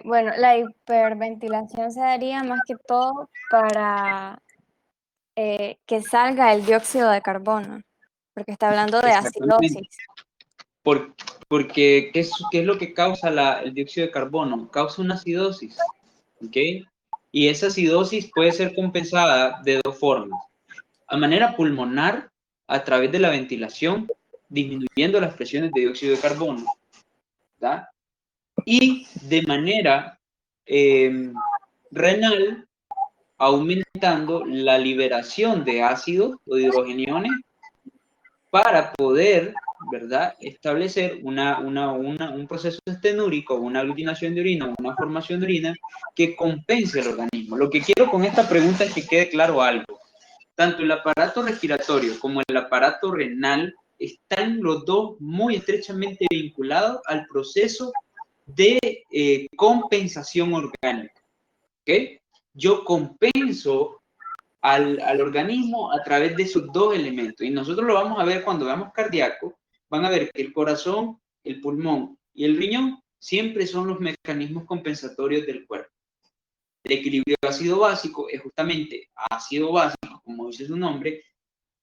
Bueno, la hiperventilación se daría más que todo para que salga el dióxido de carbono, porque está hablando de acidosis. Porque ¿qué es lo que causa el dióxido de carbono? Causa una acidosis, ¿ok? Y esa acidosis puede ser compensada de dos formas. A manera pulmonar, a través de la ventilación, disminuyendo las presiones de dióxido de carbono, ¿verdad? Y de manera renal, aumentando la liberación de ácidos o de hidrogeniones para poder, ¿verdad?, establecer un proceso estenúrico, una aglutinación de orina, una formación de orina que compense el organismo. Lo que quiero con esta pregunta es que quede claro algo. Tanto el aparato respiratorio como el aparato renal están los dos muy estrechamente vinculados al proceso de compensación orgánica. ¿Okay? Yo compenso al organismo a través de esos dos elementos. Y nosotros lo vamos a ver cuando veamos cardíaco, van a ver que el corazón, el pulmón y el riñón siempre son los mecanismos compensatorios del cuerpo. El equilibrio ácido básico es justamente ácido básico, como dice su nombre,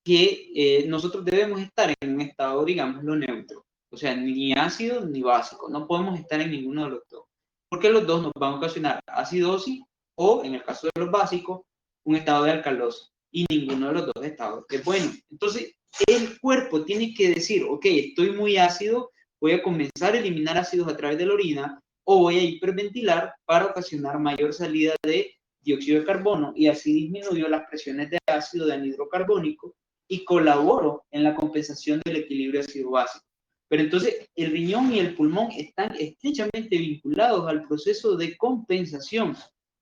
que nosotros debemos estar en un estado, digámoslo, neutro. O sea, ni ácido ni básico. No podemos estar en ninguno de los dos. Porque los dos nos van a ocasionar acidosis o, en el caso de los básicos, un estado de alcalosis. Y ninguno de los dos estados es bueno. Entonces, el cuerpo tiene que decir, ok, estoy muy ácido, voy a comenzar a eliminar ácidos a través de la orina o voy a hiperventilar para ocasionar mayor salida de dióxido de carbono y así disminuyo las presiones de ácido de anhidro carbónico y colaboro en la compensación del equilibrio ácido básico. Pero entonces el riñón y el pulmón están estrechamente vinculados al proceso de compensación.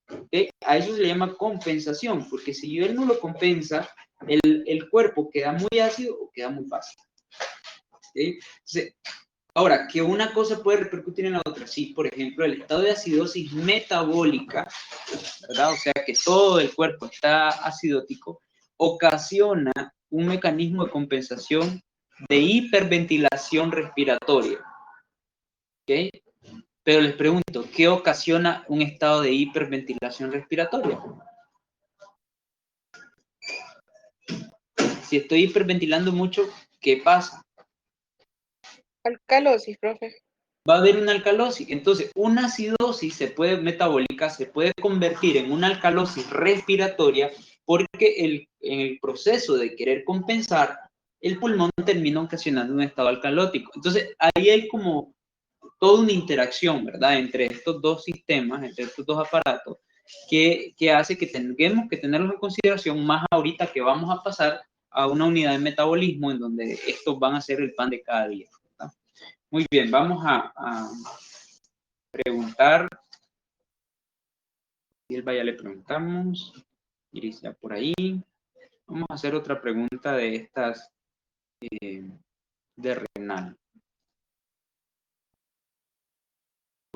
¿Okay? A eso se le llama compensación, porque si él no lo compensa, el cuerpo queda muy ácido o queda muy básico. ¿Okay? Entonces, ahora, que una cosa puede repercutir en la otra. Sí, por ejemplo, el estado de acidosis metabólica, ¿verdad? O sea, que todo el cuerpo está acidótico, ocasiona un mecanismo de compensación de hiperventilación respiratoria. ¿Ok? Pero les pregunto, ¿qué ocasiona un estado de hiperventilación respiratoria? Si estoy hiperventilando mucho, ¿qué pasa? Alcalosis, profe. Va a haber una alcalosis. Entonces, una acidosis metabólica se puede convertir en una alcalosis respiratoria porque en el proceso de querer compensar, el pulmón termina ocasionando un estado alcalótico. Entonces, ahí hay como toda una interacción, ¿verdad?, entre estos dos sistemas, entre estos dos aparatos, que hace que tengamos que tenerlos en consideración más ahorita que vamos a pasar a una unidad de metabolismo en donde estos van a ser el pan de cada día. Muy bien, vamos a preguntar. Silva ya le preguntamos. Iris ya por ahí. Vamos a hacer otra pregunta de estas de renal.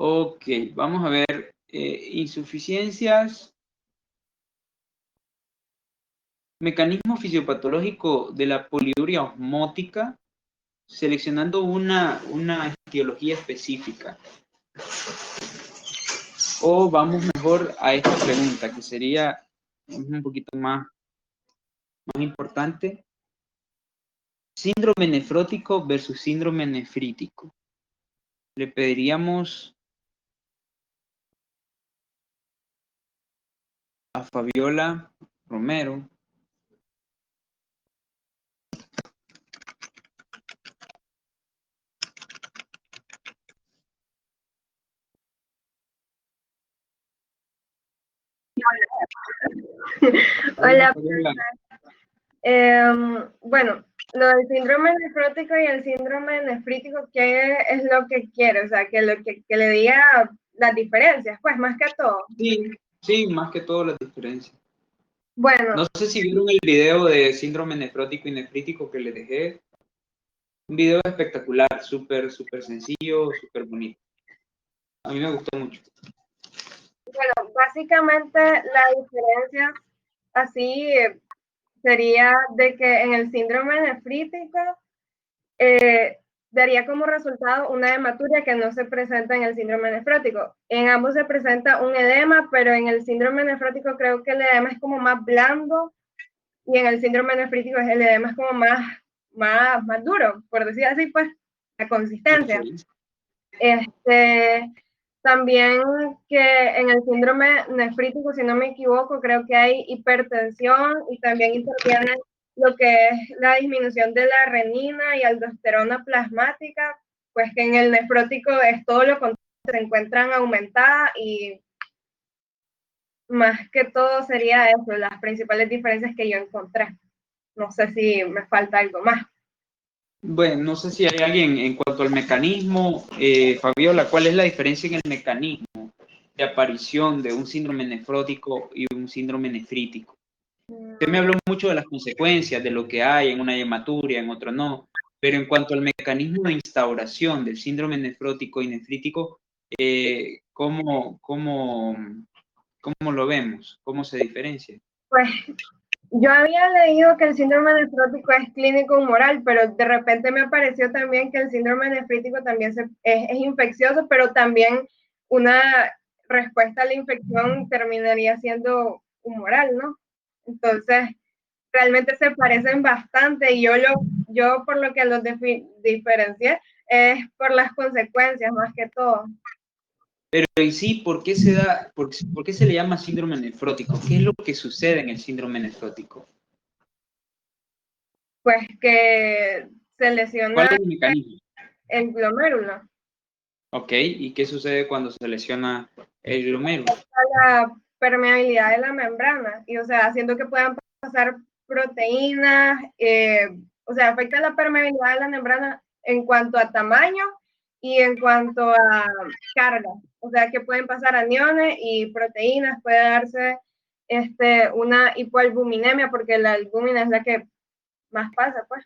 Ok, vamos a ver insuficiencias Mecanismo fisiopatológico de la poliuria osmótica, seleccionando una etiología específica. O vamos mejor a esta pregunta, que sería un poquito más importante. Síndrome nefrótico versus síndrome nefrítico. Le pediríamos a Fabiola Romero. Hola, Fabiola. bueno, lo del síndrome nefrótico y el síndrome nefrítico, ¿qué es lo que quiere? O sea, que le diga las diferencias, pues, más que todo. Sí, más que todo las diferencias. Bueno. No sé si vieron el video de síndrome nefrótico y nefrítico que les dejé. Un video espectacular, súper sencillo, súper bonito. A mí me gustó mucho. Bueno, básicamente la diferencia así sería de que en el síndrome nefrítico daría como resultado una hematuria que no se presenta en el síndrome nefrótico. En ambos se presenta un edema, pero en el síndrome nefrótico creo que el edema es como más blando y en el síndrome nefrítico el edema es como más duro, por decir así, pues, la consistencia. También que en el síndrome nefrítico, si no me equivoco, creo que hay hipertensión y también interviene lo que es la disminución de la renina y aldosterona plasmática, pues que en el nefrótico es todo lo contrario, se encuentran aumentadas y más que todo sería eso, las principales diferencias que yo encontré. No sé si me falta algo más. Bueno, no sé si hay alguien en cuanto al mecanismo, Fabiola, ¿cuál es la diferencia en el mecanismo de aparición de un síndrome nefrótico y un síndrome nefrítico? Usted me habló mucho de las consecuencias, de lo que hay en una hematuria, en otro no, pero en cuanto al mecanismo de instauración del síndrome nefrótico y nefrítico, ¿cómo lo vemos? ¿Cómo se diferencia? Pues yo había leído que el síndrome nefrótico es clínico humoral, pero de repente me apareció también que el síndrome nefrítico también es infeccioso, pero también una respuesta a la infección terminaría siendo humoral, ¿no? Entonces, realmente se parecen bastante y yo por lo que los diferencié es por las consecuencias más que todo. Pero en sí, ¿por qué se le llama síndrome nefrótico? ¿Qué es lo que sucede en el síndrome nefrótico? Pues que se lesiona ¿Cuál es el mecanismo? el glomérulo. Ok, ¿y qué sucede cuando se lesiona el glomérulo? La permeabilidad de la membrana y, o sea, haciendo que puedan pasar proteínas, o sea, afecta la permeabilidad de la membrana en cuanto a tamaño y en cuanto a carga, o sea, que pueden pasar aniones y proteínas, puede darse una hipoalbuminemia porque la albúmina es la que más pasa, pues.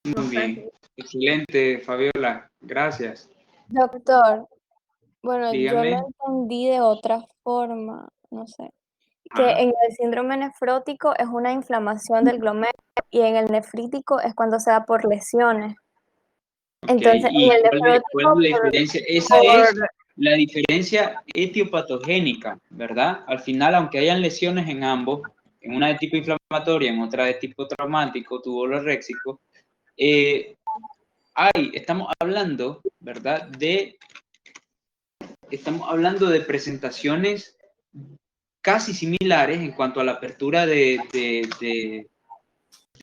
Muy bien, excelente, Fabiola, gracias. Doctor, bueno, yo Dígame. lo entendí de otra forma, no sé, que Ajá. en el síndrome nefrótico es una inflamación del glomérulo y en el nefrítico es cuando se da por lesiones. Ok, Entonces, ¿y en el cuál es nefrótico, la diferencia? Esa es la diferencia etiopatogénica, ¿verdad? Al final, aunque hayan lesiones en ambos, en una de tipo inflamatoria, en otra de tipo traumático, tubuloréxico, estamos hablando, ¿verdad? Estamos hablando de presentaciones casi similares en cuanto a la apertura de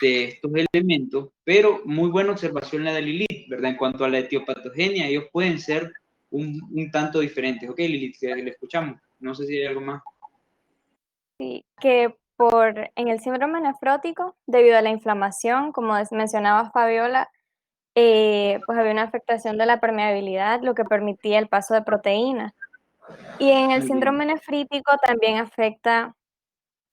estos elementos, pero muy buena observación la de Lilith, ¿verdad? En cuanto a la etiopatogenia, ellos pueden ser un tanto diferentes. Ok, Lilith, que le escuchamos. No sé si hay algo más. sí, que en el síndrome nefrótico, debido a la inflamación, como mencionaba Fabiola, pues había una afectación de la permeabilidad, lo que permitía el paso de proteínas. Y en el síndrome nefrítico también afecta,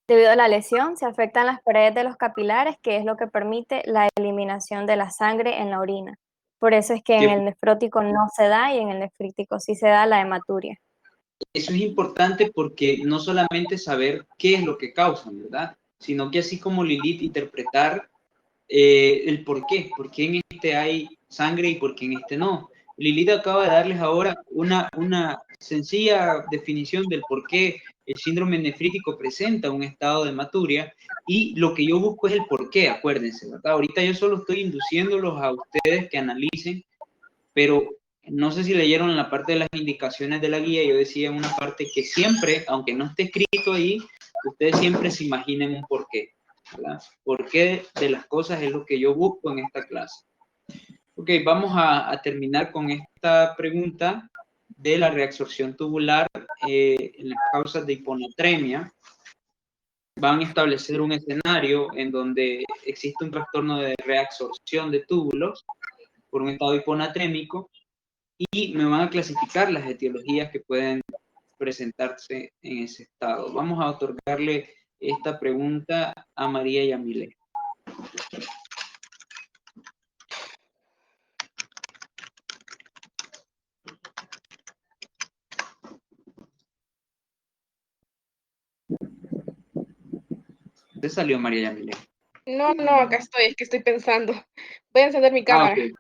debido a la lesión, se afectan las paredes de los capilares, que es lo que permite la eliminación de la sangre en la orina. Por eso es que en el nefrótico no se da y en el nefrítico sí se da la hematuria. eso es importante porque no solamente saber qué es lo que causan, ¿verdad? Sino que así como Lilith, interpretar el por qué en este hay sangre y por qué en este no. Lilith acaba de darles ahora una sencilla definición del por qué el síndrome nefrítico presenta un estado de hematuria, y lo que yo busco es el por qué, acuérdense, ¿verdad? Ahorita yo solo estoy induciéndolos a ustedes que analicen, pero no sé si leyeron en la parte de las indicaciones de la guía, yo decía en una parte que siempre, aunque no esté escrito ahí, ustedes siempre se imaginen un porqué, ¿verdad? ¿Por qué de las cosas es lo que yo busco en esta clase? Ok, vamos a terminar con esta pregunta de la reabsorción tubular en las causas de hiponatremia. Van a establecer un escenario en donde existe un trastorno de reabsorción de túbulos por un estado hiponatrémico, y me van a clasificar las etiologías que pueden presentarse en ese estado. Vamos a otorgarle esta pregunta a María Yamile. ¿Dónde salió María Yamile? No, acá estoy, es que estoy pensando. Voy a encender mi cámara. Okay.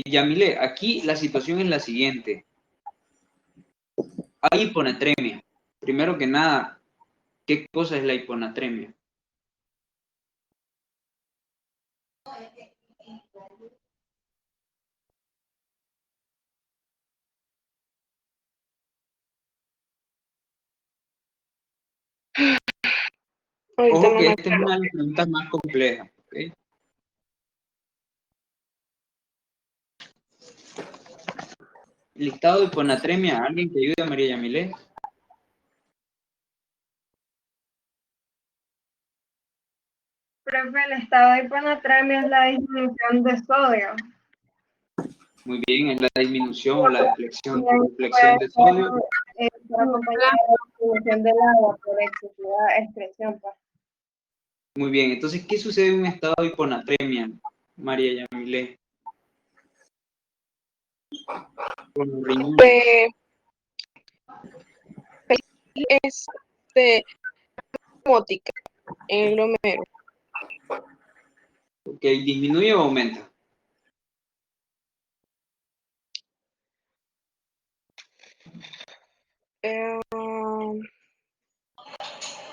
Yamile, aquí la situación es la siguiente. Hay hiponatremia. Primero que nada, ¿qué cosa es la hiponatremia? Ojo que esta es una de las preguntas más complejas, ¿okay? Listado de hiponatremia, ¿alguien que ayude a María Yamile? Profe, el estado de hiponatremia es la disminución de sodio. Muy bien, es la disminución o la deflexión de sodio. Por acompañar la disminución del agua por excesiva excreción, pues. Muy bien, entonces, ¿qué sucede en un estado de hiponatremia, María Yamile? Con los riñones. Osmótica en el glomero. Ok, ¿disminuye o aumenta?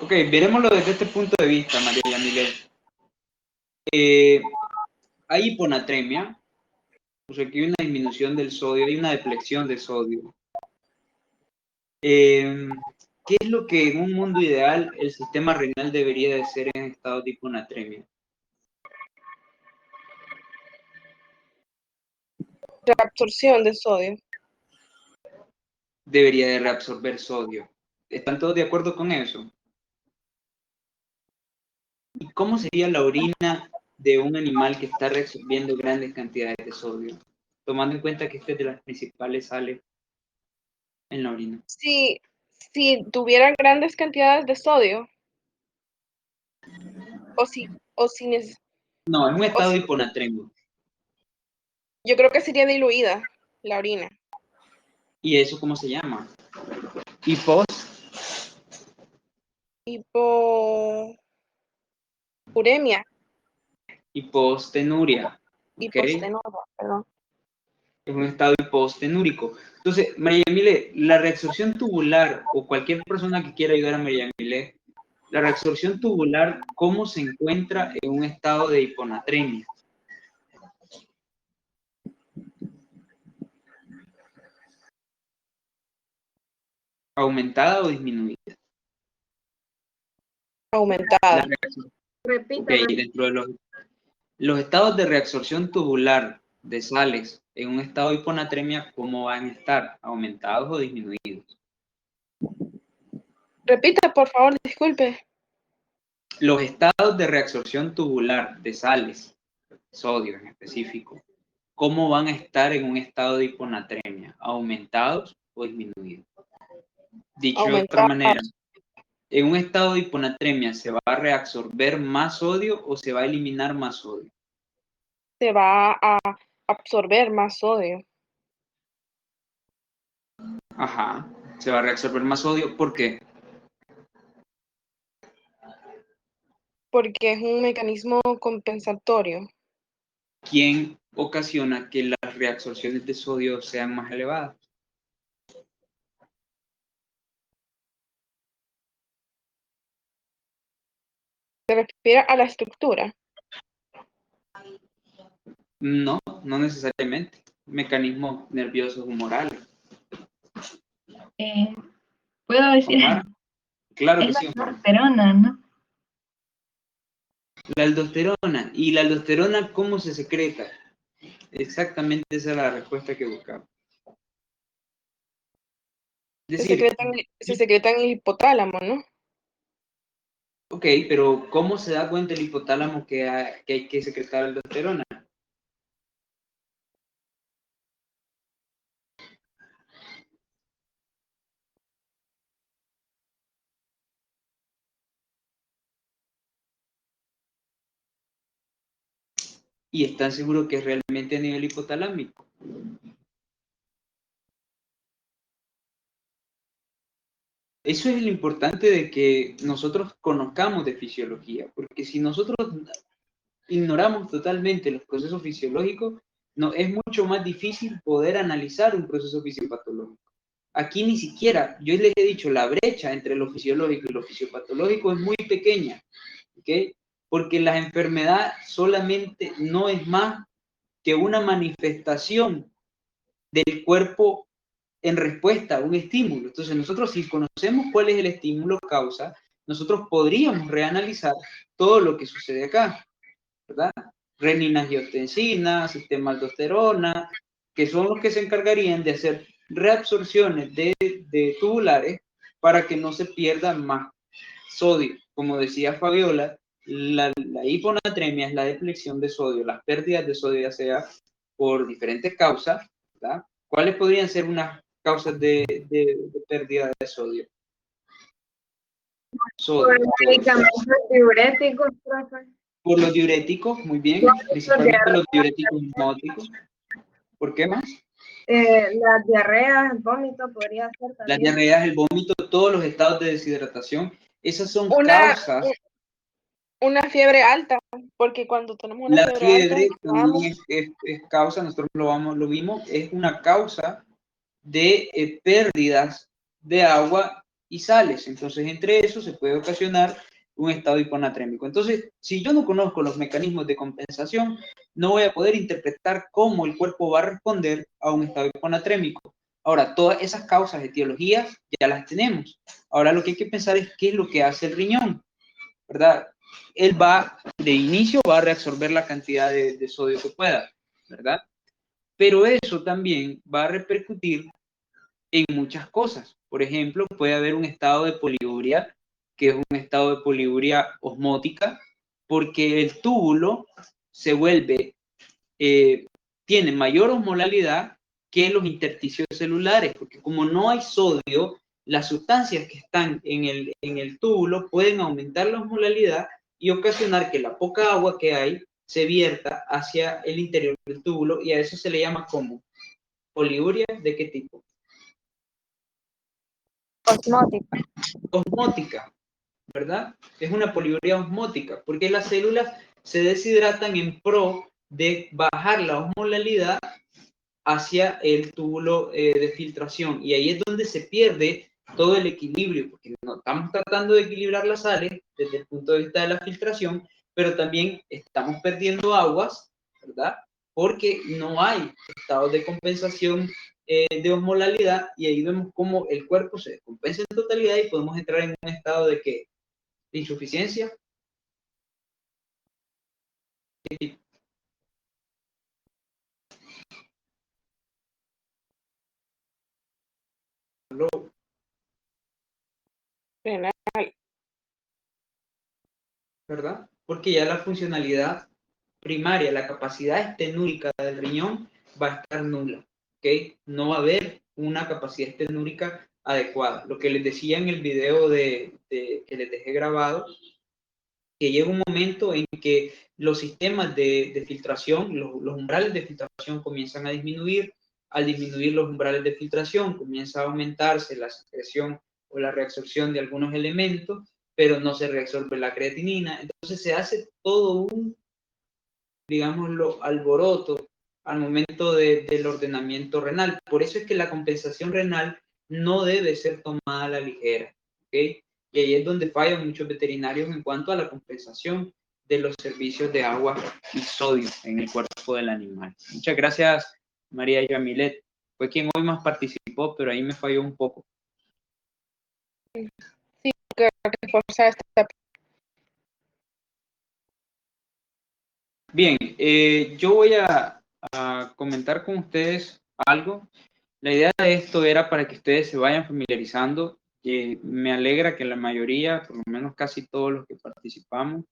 Ok, veremoslo desde este punto de vista, María Yamile. Hay hiponatremia, o sea que hay una disminución del sodio, hay una deflexión de sodio. ¿Qué es lo que en un mundo ideal el sistema renal debería de ser en estado de hiponatremia? Reabsorción de sodio. Debería de reabsorber sodio. ¿Están todos de acuerdo con eso? ¿Y cómo sería la orina de un animal que está reabsorbiendo grandes cantidades de sodio? Tomando en cuenta que esta es de las principales sales en la orina. Si tuvieran grandes cantidades de sodio, No, en un estado de hiponatremia. Yo creo que sería diluida la orina. ¿Y eso cómo se llama? Hipuremia. Hipostenuria. Hipostenuria, perdón. Es un estado hipostenúrico. Entonces, María Yamile, la reabsorción tubular, o cualquier persona que quiera ayudar a María Yamile, la reabsorción tubular, ¿cómo se encuentra en un estado de hiponatremia? ¿Aumentada o disminuida? Aumentada. Okay, dentro de los estados de reabsorción tubular de sales en un estado de hiponatremia, ¿cómo van a estar? ¿Aumentados o disminuidos? Repita, por favor, disculpe. Los estados de reabsorción tubular de sales, sodio en específico, ¿cómo van a estar en un estado de hiponatremia? ¿Aumentados o disminuidos? Dicho de otra manera, ¿en un estado de hiponatremia se va a reabsorber más sodio o se va a eliminar más sodio? se va a absorber más sodio. Ajá, se va a reabsorber más sodio. ¿Por qué? Porque es un mecanismo compensatorio. ¿Quién ocasiona que las reabsorciones de sodio sean más elevadas? Se refiere a la estructura. No, no necesariamente. Mecanismos nerviosos humorales. ¿Puedo decir? Omar, claro que Es la sí, Omar. aldosterona, ¿no? La aldosterona. ¿Y la aldosterona cómo se secreta? Exactamente esa es la respuesta que buscaba. Es Se decir, secreta en el hipotálamo, ¿no? ok, pero ¿cómo se da cuenta el hipotálamo que hay que secretar aldosterona? ¿Y están seguros que es realmente a nivel hipotalámico? Eso es lo importante de que nosotros conozcamos de fisiología, porque si nosotros ignoramos totalmente los procesos fisiológicos, no, es mucho más difícil poder analizar un proceso fisiopatológico. Aquí ni siquiera, yo les he dicho, la brecha entre lo fisiológico y lo fisiopatológico es muy pequeña, ¿ok? Porque la enfermedad solamente no es más que una manifestación del cuerpo en respuesta a un estímulo. Entonces nosotros, si conocemos cuál es el estímulo causa, nosotros podríamos reanalizar todo lo que sucede acá, ¿verdad? Renina-angiotensina, sistema aldosterona, que son los que se encargarían de hacer reabsorciones de tubulares para que no se pierda más sodio. Como decía Fabiola, la hiponatremia es la deflexión de sodio, las pérdidas de sodio, ya sea por diferentes causas, ¿verdad? ¿Cuáles podrían ser unas causas de pérdida de sodio? Por medicamentos diuréticos, profe. Por los diuréticos, muy bien, principalmente los diuréticos hipnóticos. ¿Por qué más? Las diarreas, el vómito podría ser también. Las diarreas, el vómito, todos los estados de deshidratación, esas son causas. Una fiebre alta, porque cuando tenemos una La fiebre fiebre alta, también es causa, nosotros lo vimos, es una causa de pérdidas de agua y sales. Entonces, entre eso se puede ocasionar un estado hiponatrémico. Entonces, si yo no conozco los mecanismos de compensación, no voy a poder interpretar cómo el cuerpo va a responder a un estado hiponatrémico. Ahora, todas esas causas, etiologías, ya las tenemos. Ahora lo que hay que pensar es qué es lo que hace el riñón, ¿verdad? Él va, de inicio, va a reabsorber la cantidad de sodio que pueda, ¿verdad? Pero eso también va a repercutir en muchas cosas. Por ejemplo, puede haber un estado de poliuria, que es un estado de poliuria osmótica, porque el túbulo se vuelve, tiene mayor osmolalidad que los intersticios celulares, porque como no hay sodio, las sustancias que están en el túbulo pueden aumentar la osmolalidad y ocasionar que la poca agua que hay se vierta hacia el interior del túbulo, y a eso se le llama como poliuria. ¿De qué tipo? Osmótica. Osmótica, ¿verdad? Es una poliuria osmótica, porque las células se deshidratan en pro de bajar la osmolalidad hacia el túbulo de filtración, y ahí es donde se pierde todo el equilibrio, porque no estamos tratando de equilibrar las sales desde el punto de vista de la filtración, pero también estamos perdiendo aguas, ¿verdad? Porque no hay estados de compensación de osmolalidad, y ahí vemos cómo el cuerpo se descompensa en totalidad y podemos entrar en un estado de ¿qué? De insuficiencia. renal. ¿Verdad? Porque ya la funcionalidad primaria, la capacidad estenúrica del riñón va a estar nula, ¿ok? No va a haber una capacidad estenúrica adecuada. Lo que les decía en el video que les dejé grabado, que llega un momento en que los sistemas de filtración, los umbrales de filtración comienzan a disminuir. Al disminuir los umbrales de filtración, comienza a aumentarse la secreción o la reabsorción de algunos elementos, pero no se reabsorbe la creatinina. Entonces se hace todo un, digámoslo, alboroto al momento del ordenamiento renal. Por eso es que la compensación renal no debe ser tomada a la ligera, ¿ok? Y ahí es donde fallan muchos veterinarios en cuanto a la compensación de los servicios de agua y sodio en el cuerpo del animal. Muchas gracias, María Yamilet. Fue quien hoy más participó, pero ahí me falló un poco. Sí, que reforzar esta. Bien, yo voy a comentar con ustedes algo. La idea de esto era para que ustedes se vayan familiarizando. Me alegra que la mayoría, por lo menos casi todos los que participamos,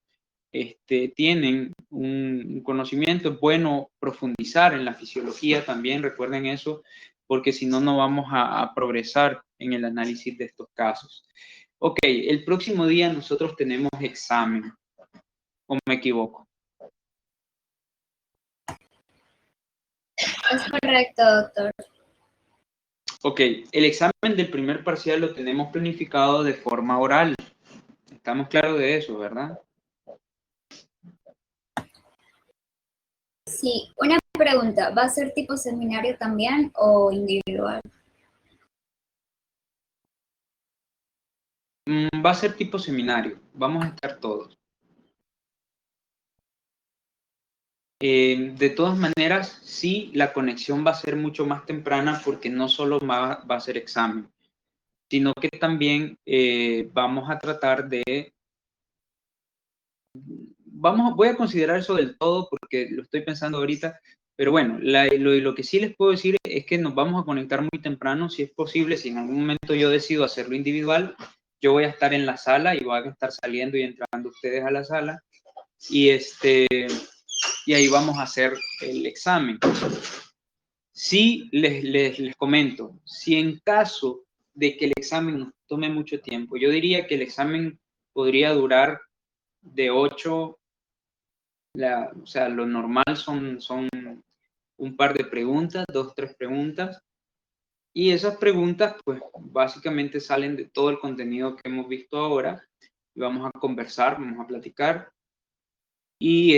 tienen un conocimiento. Es bueno profundizar en la fisiología también, recuerden eso, porque si no, no vamos a progresar en el análisis de estos casos. Ok, el próximo día nosotros tenemos examen, ¿o me equivoco? Es correcto, doctor. Ok, el examen del primer parcial lo tenemos planificado de forma oral. Estamos claros de eso, ¿verdad? Sí, una pregunta, ¿va a ser tipo seminario también o individual? Va a ser tipo seminario, vamos a estar todos. De todas maneras, sí, la conexión va a ser mucho más temprana porque no solo va a ser examen, sino que también vamos a tratar de... voy a considerar eso del todo porque lo estoy pensando ahorita, pero bueno, lo que sí les puedo decir es que nos vamos a conectar muy temprano, si es posible. Si en algún momento yo decido hacerlo individual, yo voy a estar en la sala y voy a estar saliendo y entrando ustedes a la sala y ahí vamos a hacer el examen. Sí, les comento, si en caso de que el examen nos tome mucho tiempo, yo diría que el examen podría durar de 8, o sea, lo normal son un par de preguntas, 2, 3 preguntas, y esas preguntas pues básicamente salen de todo el contenido que hemos visto ahora, y vamos a conversar, vamos a platicar, y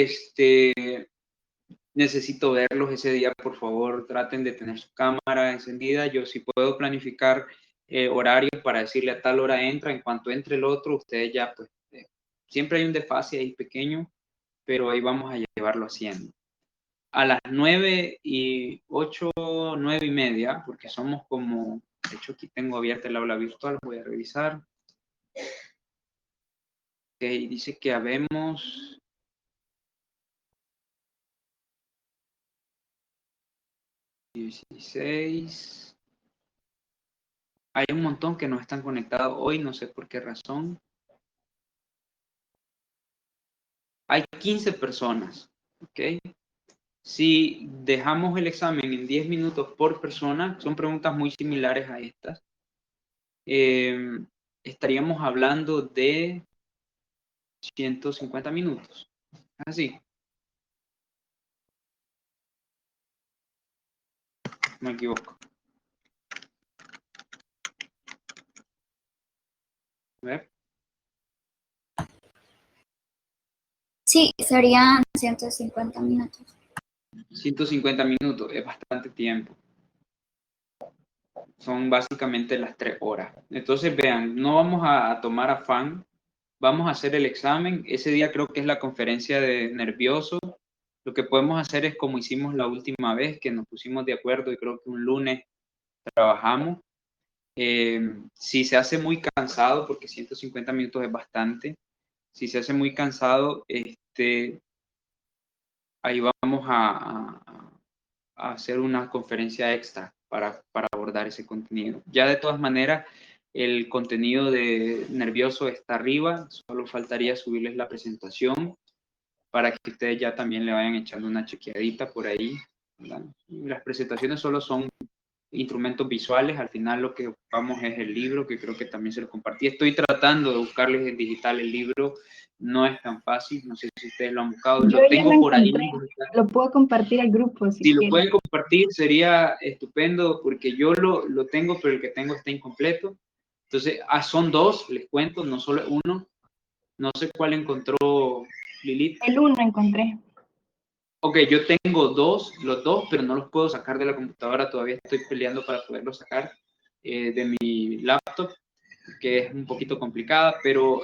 necesito verlos ese día, por favor, traten de tener su cámara encendida. Yo sí puedo planificar horarios para decirle a tal hora entra, en cuanto entre el otro, ustedes ya, pues, siempre hay un desfase ahí pequeño, pero ahí vamos a llevarlo haciendo. A las 9:08, 9:30, porque somos como, de hecho aquí tengo abierta el aula virtual, voy a revisar. Ok, dice que habemos... 16. Hay un montón que no están conectados hoy, no sé por qué razón. Hay 15 personas, ¿ok? Si dejamos el examen en 10 minutos por persona, son preguntas muy similares a estas, estaríamos hablando de 150 minutos. Así. Me equivoco. A ver. Sí, serían 150 minutos. 150 minutos, es bastante tiempo. Son básicamente las 3 horas. Entonces, vean, no vamos a tomar afán. Vamos a hacer el examen. Ese día creo que es la conferencia de nervioso. Lo que podemos hacer es como hicimos la última vez, que nos pusimos de acuerdo y creo que un lunes trabajamos. Si se hace muy cansado, porque 150 minutos es bastante, si se hace muy cansado, ahí vamos a hacer una conferencia extra para abordar ese contenido. Ya de todas maneras, el contenido de nervioso está arriba, solo faltaría subirles la presentación para que ustedes ya también le vayan echando una chequeadita por ahí, ¿verdad? Las presentaciones solo son instrumentos visuales, al final lo que ocupamos es el libro, que creo que también se lo compartí. Estoy tratando de buscarles en digital el libro, no es tan fácil, no sé si ustedes lo han buscado, Yo lo ya tengo lo por ahí. encontré. Lo puedo compartir al grupo si Si lo quieren. pueden compartir sería estupendo, porque yo lo tengo, pero el que tengo está incompleto. Entonces, son dos, les cuento, no solo uno. No sé cuál encontró Lilith. El 1 encontré. Ok, yo tengo los dos, pero no los puedo sacar de la computadora. Todavía estoy peleando para poderlos sacar de mi laptop, que es un poquito complicada, pero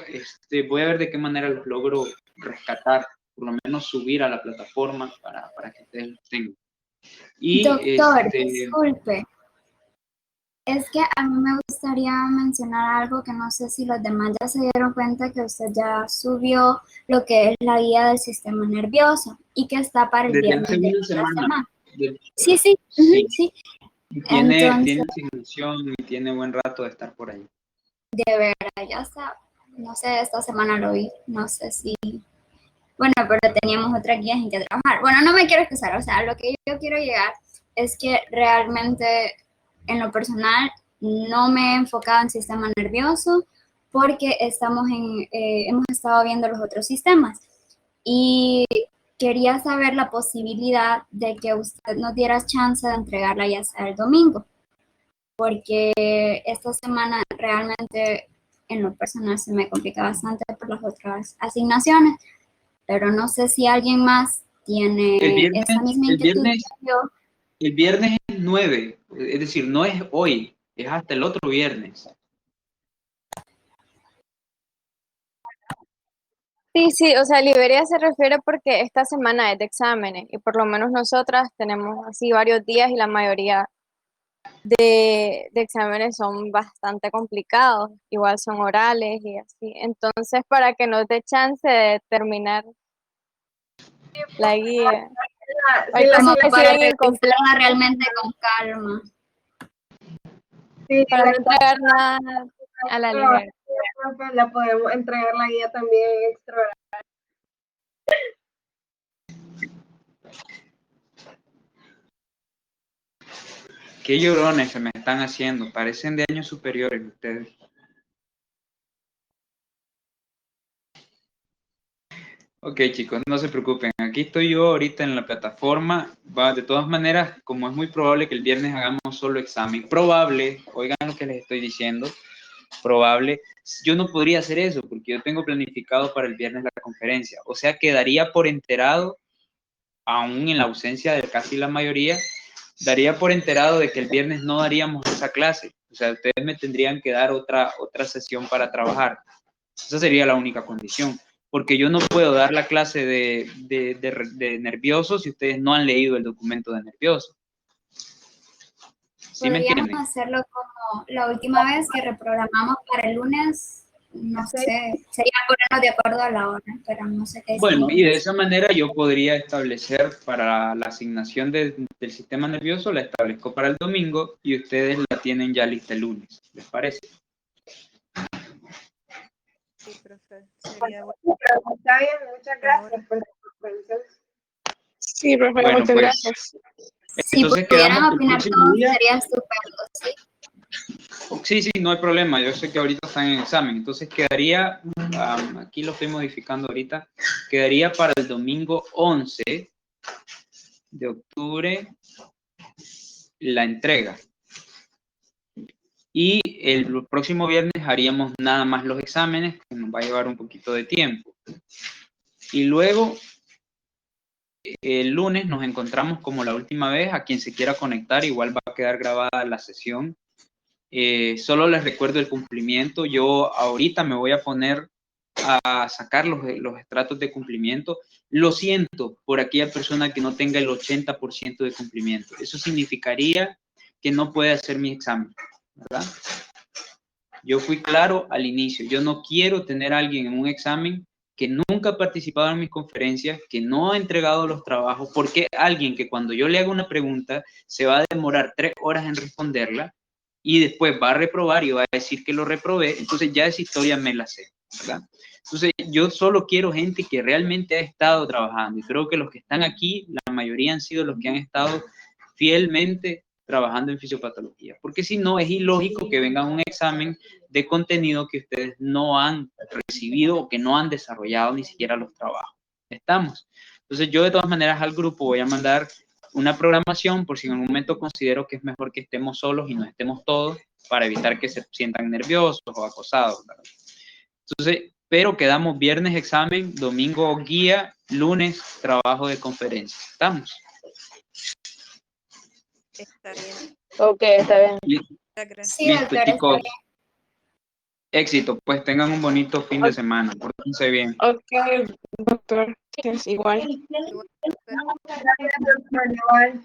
voy a ver de qué manera los logro rescatar, por lo menos subir a la plataforma para que ustedes los tengan. Y Doctor, disculpe. Es que a mí me gustaría mencionar algo que no sé si los demás ya se dieron cuenta, que usted ya subió lo que es la guía del sistema nervioso y que está para el desde viernes hace de una esta semana. semana. de- Sí, sí, sí. sí. Y tiene Entonces, asignación y tiene buen rato de estar por ahí. de verdad, ya está. No sé, esta semana lo vi. No sé si... Bueno, pero teníamos otras guías en que trabajar. Bueno, no me quiero excusar. O sea, lo que yo quiero llegar es que realmente, en lo personal, no me he enfocado en sistema nervioso porque hemos estado viendo los otros sistemas. Y quería saber la posibilidad de que usted nos diera chance de entregarla ya sea el domingo, porque esta semana realmente en lo personal se me complica bastante por las otras asignaciones, pero no sé si alguien más tiene esa misma inquietud que yo. El viernes es 9, es decir, no es hoy, es hasta el otro viernes. Sí, sí, o sea, Liberia se refiere porque esta semana es de exámenes y por lo menos nosotras tenemos así varios días y la mayoría de exámenes son bastante complicados, igual son orales y así. Entonces, para que nos dé chance de terminar la guía. Hay cosas que para siguen incompletas. revisarla realmente con calma. Sí, Para no entregar nada a la ligera. pues la podemos entregar la guía también extra. Qué llorones se me están haciendo, parecen de años superiores ustedes. Ok, chicos, no se preocupen, aquí estoy yo ahorita en la plataforma. De todas maneras, como es muy probable que el viernes hagamos solo examen, probable, oigan lo que les estoy diciendo, probable, yo no podría hacer eso porque yo tengo planificado para el viernes la conferencia, o sea, quedaría por enterado, aún en la ausencia de casi la mayoría, daría por enterado de que el viernes no daríamos esa clase, o sea, ustedes me tendrían que dar otra sesión para trabajar, esa sería la única condición, porque yo no puedo dar la clase de nervioso si ustedes no han leído el documento de nervioso. ¿Sí me entienden? Podríamos hacerlo como la última vez que reprogramamos para el lunes, no sé, sería ponernos de acuerdo a la hora, pero no sé qué. Bueno, y de esa manera yo podría establecer para la asignación del sistema nervioso, la establezco para el domingo y ustedes la tienen ya lista el lunes, ¿les parece? Sí, profe, sería bueno. Está bien, muchas gracias por la comprensión. Sí, profe, Bueno, muchas pues, gracias. Si entonces pudieran quedamos el opinar próximo todos, día. sería estupendo, ¿sí? Sí, no hay problema, yo sé que ahorita están en examen, entonces quedaría, aquí lo estoy modificando ahorita, quedaría para el domingo 11 de octubre la entrega. Y el próximo viernes haríamos nada más los exámenes, que nos va a llevar un poquito de tiempo. Y luego, el lunes nos encontramos como la última vez. A quien se quiera conectar, igual va a quedar grabada la sesión. Solo les recuerdo el cumplimiento. Yo ahorita me voy a poner a sacar los estratos de cumplimiento. Lo siento por aquella persona que no tenga el 80% de cumplimiento. Eso significaría que no puede hacer mi examen, ¿verdad? Yo fui claro al inicio, yo no quiero tener a alguien en un examen que nunca ha participado en mis conferencias, que no ha entregado los trabajos, porque alguien que cuando yo le haga una pregunta se va a demorar 3 horas en responderla y después va a reprobar y va a decir que lo reprobé, entonces ya esa historia me la sé, ¿verdad? Entonces yo solo quiero gente que realmente ha estado trabajando y creo que los que están aquí, la mayoría han sido los que han estado fielmente trabajando en fisiopatología, porque si no es ilógico que venga un examen de contenido que ustedes no han recibido o que no han desarrollado ni siquiera los trabajos. ¿Estamos? Entonces yo de todas maneras al grupo voy a mandar una programación por si en algún momento considero que es mejor que estemos solos y no estemos todos para evitar que se sientan nerviosos o acosados, ¿verdad? Entonces, pero quedamos viernes examen, domingo guía, lunes trabajo de conferencia. ¿Estamos? Está bien. Ok, está bien. Listo, Sí, doctora, está chicos. bien. Éxito, pues tengan un bonito fin de semana. Pórtense bien. Ok, doctor, es igual. Igual, Gracias, doctor. Igual.